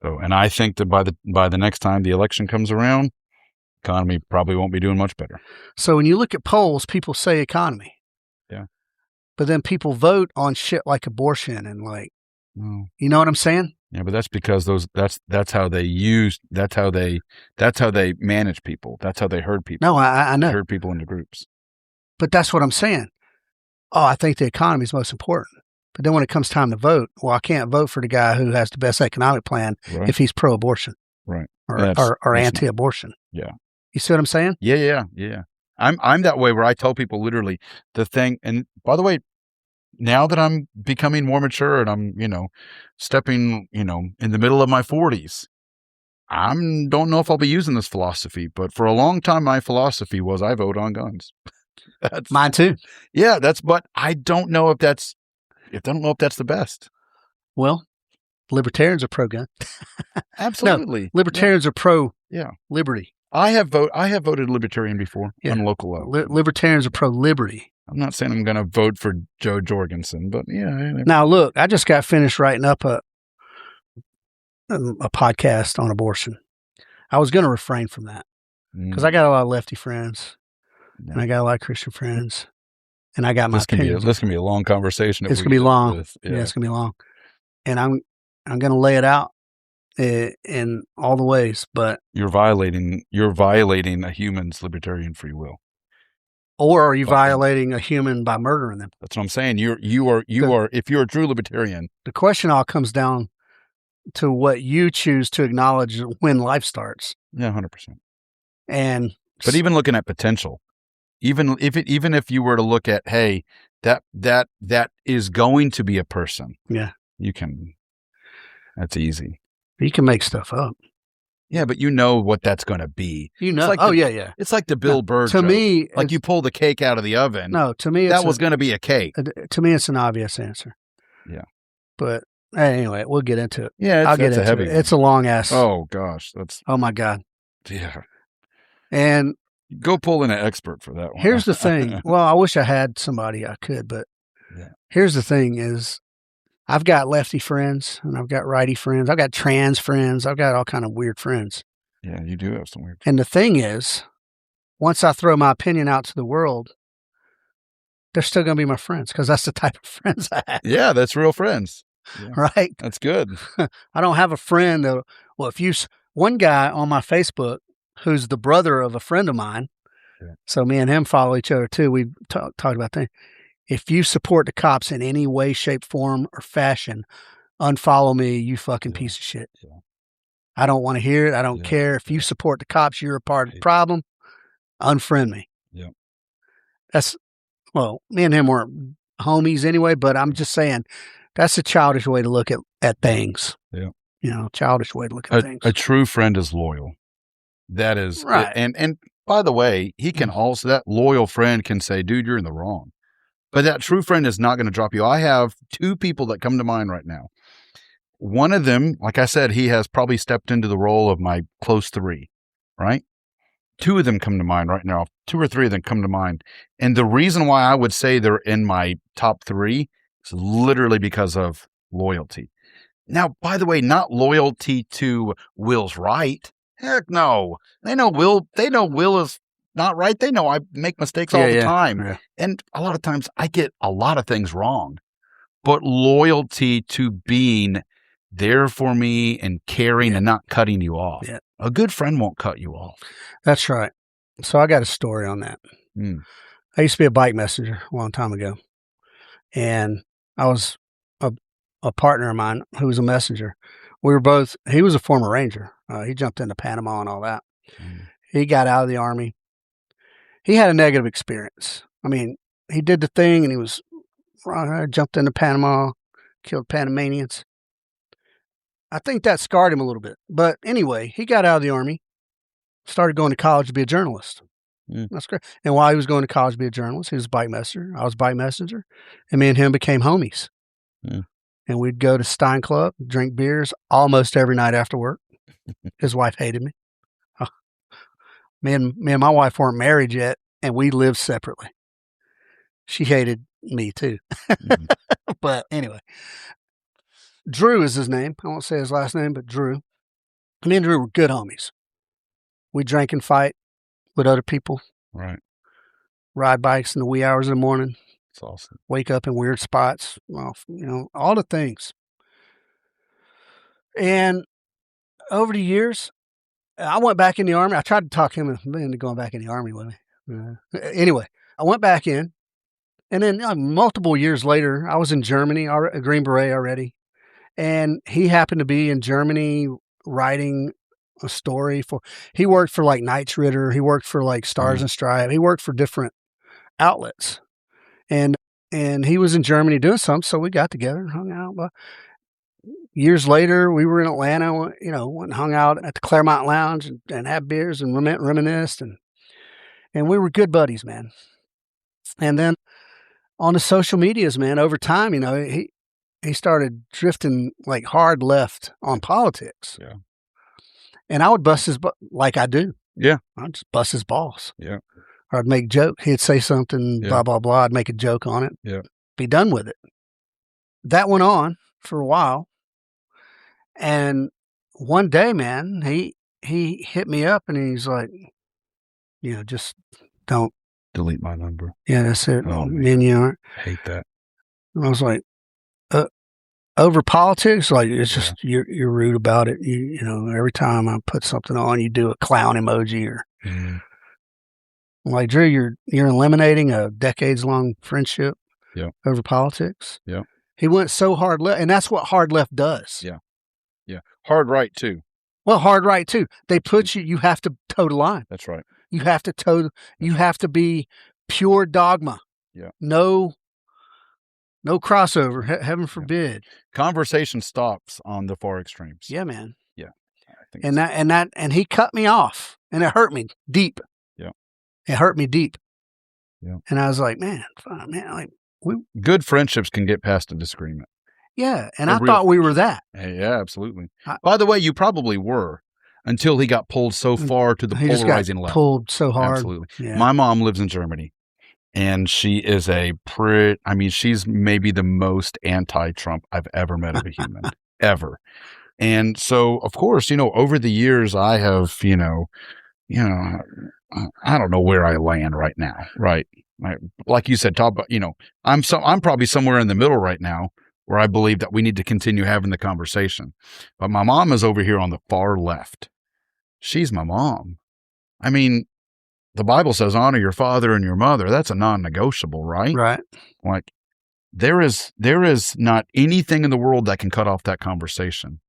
So, and I think that by the next time the election comes around, economy probably won't be doing much better. So when you look at polls, people say economy. Yeah. But then people vote on shit like abortion and like, Oh. you know what I'm saying? Yeah, but that's because that's how they manage people. That's how they herd people. No, I know. They herd people into groups. But that's what I'm saying. Oh, I think the economy is most important. But then when it comes time to vote, well, I can't vote for the guy who has the best economic plan Right. if he's pro-abortion. Right. Or anti-abortion. Yeah. You see what I'm saying? Yeah. I'm that way where I tell people literally the thing. And by the way, now that I'm becoming more mature and I'm, stepping, in the middle of my 40s, don't know if I'll be using this philosophy, but for a long time, my philosophy was I vote on guns. Mine too. Yeah, but I don't know if that's the best. Well, libertarians are pro-gun. Absolutely. No, libertarians are Yeah. liberty. I have voted libertarian before on local level. Libertarians are pro-liberty. I'm not saying I'm going to vote for Joe Jorgensen, but yeah. Now, look, I just got finished writing up a podcast on abortion. I was going to refrain from that because I got a lot of lefty friends and I got a lot of Christian friends and I got my opinions. This can be a long conversation. It's going to be long. Yeah, it's going to be long. And I'm going to lay it out in all the ways, but you're violating a human's libertarian free will. Or are you violating a human by murdering them? That's what I'm saying. You are if you're a true libertarian. The question all comes down to what you choose to acknowledge when life starts. Yeah, 100%. But even looking at potential, even if you were to look at, hey, that is going to be a person. Yeah, that's easy. You can make stuff up. Yeah, but you know what that's going to be. Yeah. It's like the Bill Burr joke. Me, like you pull the cake out of the oven. No, to me, that was going to be a cake. To me, it's an obvious answer. Yeah. But anyway, we'll get into it. Yeah, I'll get into it. It's a long ass. Oh, gosh. Oh, my God. Yeah. And go pull in an expert for that one. Here's the thing. Well, I wish I had somebody I could, but here's the thing is, I've got lefty friends and I've got righty friends. I've got trans friends. I've got all kind of weird friends. Yeah, you do have some weird. And the thing is, once I throw my opinion out to the world, they're still going to be my friends because that's the type of friends I have. Yeah, that's real friends. Yeah. Right? That's good. I don't have a friend that, well, one guy on my Facebook who's the brother of a friend of mine, so me and him follow each other too. We've talked about things. If you support the cops in any way, shape, form, or fashion, unfollow me, you fucking piece of shit. Yeah. I don't want to hear it. I don't care. If you support the cops, you're a part of the problem. Unfriend me. Yeah. Me and him weren't homies anyway, but I'm just saying that's a childish way to look at things. Yeah. Childish way to look at things. A true friend is loyal. That is right. And by the way, he can also, that loyal friend can say, dude, you're in the wrong. But that true friend is not going to drop you. I have two people that come to mind right now. One of them, like I said, he has probably stepped into the role of my close three, right? Two of them come to mind right now. 2 or 3 of them come to mind. And the reason why I would say they're in my top 3 is literally because of loyalty. Now, by the way, not loyalty to Will's right. Heck no. They know Will is not right. They know I make mistakes all the time. Yeah. And a lot of times I get a lot of things wrong. But loyalty to being there for me and caring and not cutting you off. Yeah. A good friend won't cut you off. That's right. So I got a story on that. I used to be a bike messenger a long time ago. And I was a partner of mine who was a messenger. He was a former Ranger. He jumped into Panama and all that. He got out of the Army. He had a negative experience. I mean, he did the thing and he jumped into Panama, killed Panamanians. I think that scarred him a little bit. But anyway, he got out of the Army, started going to college to be a journalist. That's great. And while he was going to college to be a journalist, he was a bike messenger. I was a bike messenger. And me and him became homies. And we'd go to Stein Club, drink beers almost every night after work. His wife hated me. Me and my wife weren't married yet, and we lived separately. She hated me too. But anyway, Drew is his name. I won't say his last name, but Drew. Me and Drew were good homies. We drank and fight with other people, Right. ride bikes in the wee hours of the morning, It's awesome. wake up in weird spots, well, all the things. And over the years, I went back in the Army. I tried to talk him into going back in the Army with me. Anyway, I went back in, and then multiple years later, I was in Germany, a Green Beret already, and he happened to be in Germany writing a story for. He worked for like Knights Ritter. He worked for like Stars and Stripes. He worked for different outlets, and he was in Germany doing something. So we got together and hung out. But years later, we were in Atlanta. Went and hung out at the Claremont Lounge and had beers and reminisced, and we were good buddies, man. And then on the social medias, man, over time, he started drifting like hard left on politics. Yeah. And I would bust his like I do. Yeah. I'd just bust his balls. Yeah. Or I'd make a joke. He'd say something, blah, blah, blah. I'd make a joke on it. Yeah. Be done with it. That went on for a while. And one day, man, he hit me up and he's like, just don't delete my number. Yeah, that's it. Oh, man, I hate that. And I was like, over politics, like it's just you're rude about it. Every time I put something on, you do a clown emoji or I'm like, Drew, you're eliminating a decades-long friendship over politics. Yeah. He went so hard left, and that's what hard left does. Yeah. Yeah. Hard right too. Well, hard right too. They put you have to toe the line. That's right. You have to have to be pure dogma. Yeah. No crossover. Heaven forbid. Conversation stops on the far extremes. Yeah, man. Yeah. I think and he cut me off, and it hurt me deep. Yeah. It hurt me deep. Yeah. And I was like, man, like good friendships can get past a disagreement. Yeah, and I thought we were that. Yeah, absolutely. By the way, you probably were until he got pulled so far to the polarizing left. Pulled so hard. Absolutely. Yeah. My mom lives in Germany, and she is she's maybe the most anti-Trump I've ever met of a human, ever. And so, of course, over the years, I have, I don't know where I land right now, right? Like you said, talk about, I'm probably somewhere in the middle right now, where I believe that we need to continue having the conversation. But my mom is over here on the far left. She's my mom. I mean, the Bible says, honor your father and your mother. That's a non-negotiable, right? Right. Like, there is not anything in the world that can cut off that conversation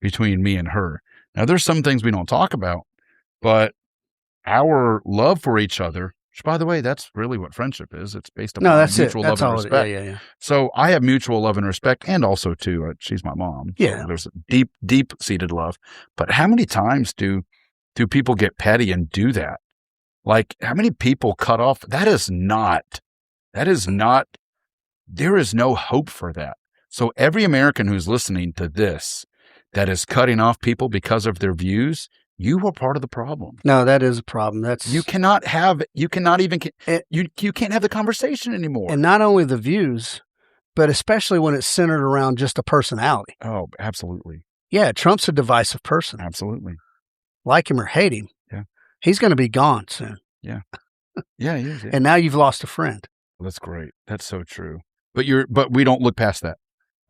between me and her. Now, there's some things we don't talk about, but our love for each other, which, by the way, that's really what friendship is. It's based upon mutual love and respect. Yeah. So I have mutual love and respect, and also, too, she's my mom. Yeah. So there's a deep-seated love. But how many times do people get petty and do that? Like, how many people cut off? There is no hope for that. So every American who's listening to this that is cutting off people because of their views, you are part of the problem. No, that is a problem. You can't have the conversation anymore. And not only the views, but especially when it's centered around just a personality. Oh, absolutely. Yeah, Trump's a divisive person. Absolutely. Like him or hate him. Yeah. He's going to be gone soon. Yeah. Yeah, he is. Yeah. And now you've lost a friend. That's great. That's so true. But we don't look past that.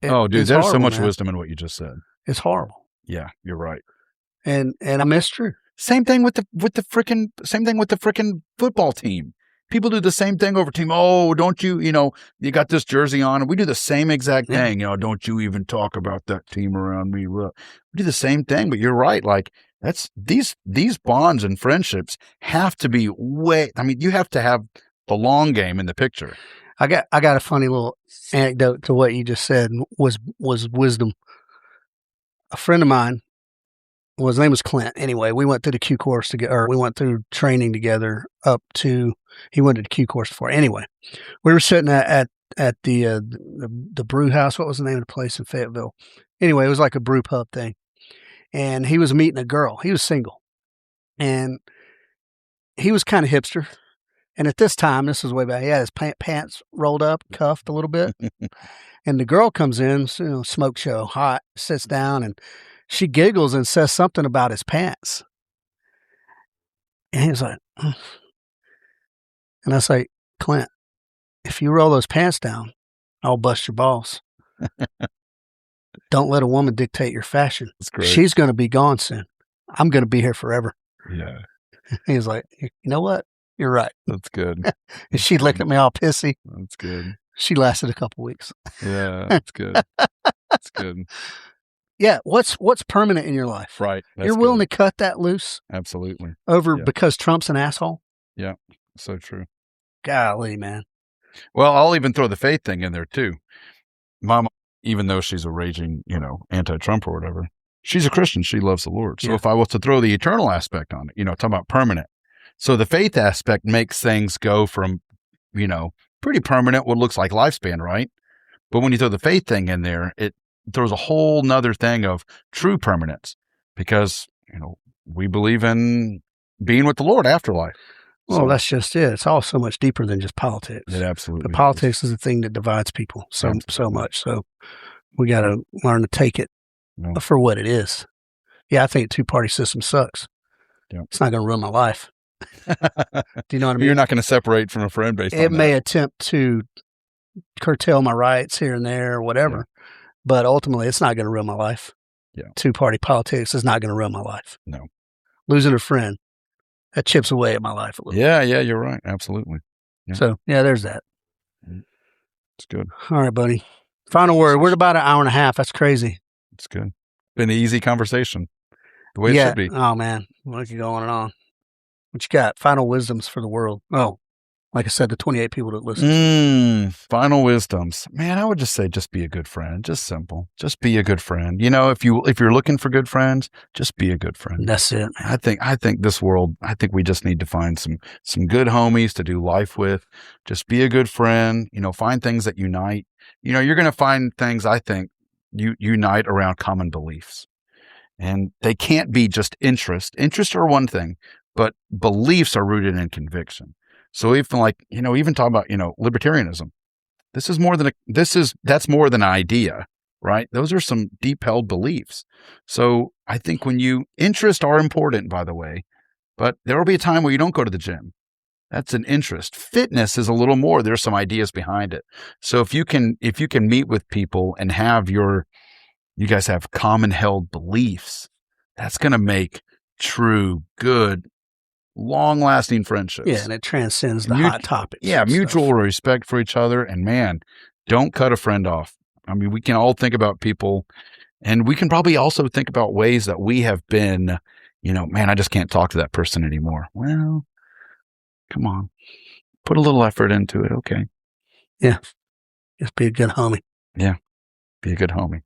Dude, there's horrible, so much man. wisdom in what you just said. It's horrible. Yeah, you're right. And I miss Drew. Same thing with the frickin' football team. People do the same thing over team. Oh, don't you, you got this jersey on, and we do the same exact thing. Don't you even talk about that team around me. We do the same thing, but you're right. Like, that's these bonds and friendships have to be you have to have the long game in the picture. I got a funny little anecdote to what you just said was wisdom. A friend of mine, his name was Clint. Anyway, we went through the Q course together, or we went through training together he went to the Q course before. Anyway, we were sitting at the brew house. What was the name of the place in Fayetteville? Anyway, it was like a brew pub thing. And he was meeting a girl. He was single. And he was kind of hipster. And at this time, this was way back, he had his pants rolled up, cuffed a little bit. And the girl comes in, smoke show, hot, sits down, and She giggles and says something about his pants. And he's like, and I say, Clint, if you roll those pants down, I'll bust your balls. Don't let a woman dictate your fashion. That's great. She's going to be gone soon. I'm going to be here forever. Yeah. He's like, you know what? You're right. That's good. And she looked at me all pissy. That's good. She lasted a couple weeks. Yeah, that's good. That's good. Yeah, what's permanent in your life? Right. You're willing to cut that loose? Absolutely. Over because Trump's an asshole? Yeah, so true. Golly, man. Well, I'll even throw the faith thing in there too. Mama, even though she's a raging, anti-Trump or whatever, she's a Christian. She loves the Lord. So if I was to throw the eternal aspect on it, talking about permanent. So the faith aspect makes things go from, pretty permanent, what looks like lifespan, right? But when you throw the faith thing in there, it throws a whole nother thing of true permanence because, we believe in being with the Lord afterlife. Well, that's just it. It's all so much deeper than just politics. It absolutely But politics is the thing that divides people so much. So we got to learn to take it for what it is. Yeah, I think two-party system sucks. Yep. It's not going to ruin my life. Do you know what I mean? You're not going to separate from a friend based on that. It may attempt to curtail my rights here and there or whatever, but ultimately it's not going to ruin my life. Yeah. Two-party politics is not going to ruin my life. No. Losing a friend, that chips away at my life a little bit. Yeah, you're right. Absolutely. Yeah. So, there's that. It's good. All right, buddy. Final word. We're about an hour and a half. That's crazy. It's good. Been an easy conversation. The way it should be. Oh, man. We could go on and on. What you got? Final wisdoms for the world. Oh, like I said, the 28 people that listen. Final wisdoms. Man, I would just say just be a good friend. Just simple. Just be a good friend. If you're looking for good friends, just be a good friend. That's it, man. I think this world, we just need to find some good homies to do life with. Just be a good friend. Find things that unite. You're going to find things, I think, unite around common beliefs. And they can't be just interest. Interests are one thing, but beliefs are rooted in conviction. So even talk about, libertarianism. That's more than an idea, right? Those are some deep held beliefs. So I think interests are important, by the way, but there will be a time where you don't go to the gym. That's an interest. Fitness is a little more. There's some ideas behind it. So if you can meet with people and you guys have common held beliefs, that's going to make true, good, long-lasting friendships. Yeah, and it transcends the hot topics. Yeah, mutual respect for each other. And man, don't cut a friend off. I mean, we can all think about people, and we can probably also think about ways that we have been, man, I just can't talk to that person anymore. Well, come on. Put a little effort into it, okay? Yeah. Just be a good homie. Yeah, be a good homie.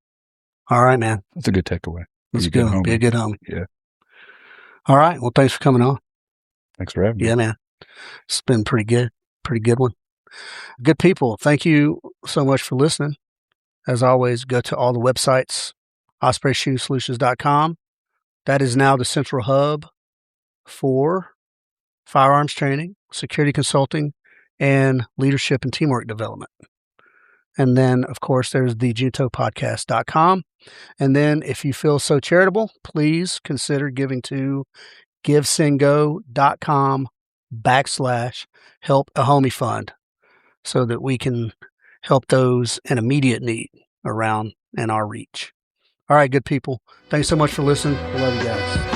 All right, man. That's a good takeaway. That's good. Be a good homie. Yeah. All right. Well, thanks for coming on. Thanks for having me. Yeah, man. It's been pretty good. Pretty good one. Good people. Thank you so much for listening. As always, go to all the websites, ospreyshoesolutions.com. That is now the central hub for firearms training, security consulting, and leadership and teamwork development. And then, of course, there's thejutopodcast.com. And then if you feel so charitable, please consider giving to givesendgo.com/help a homie fund so that we can help those in immediate need around in our reach. All right, good people. Thanks so much for listening. I love you guys.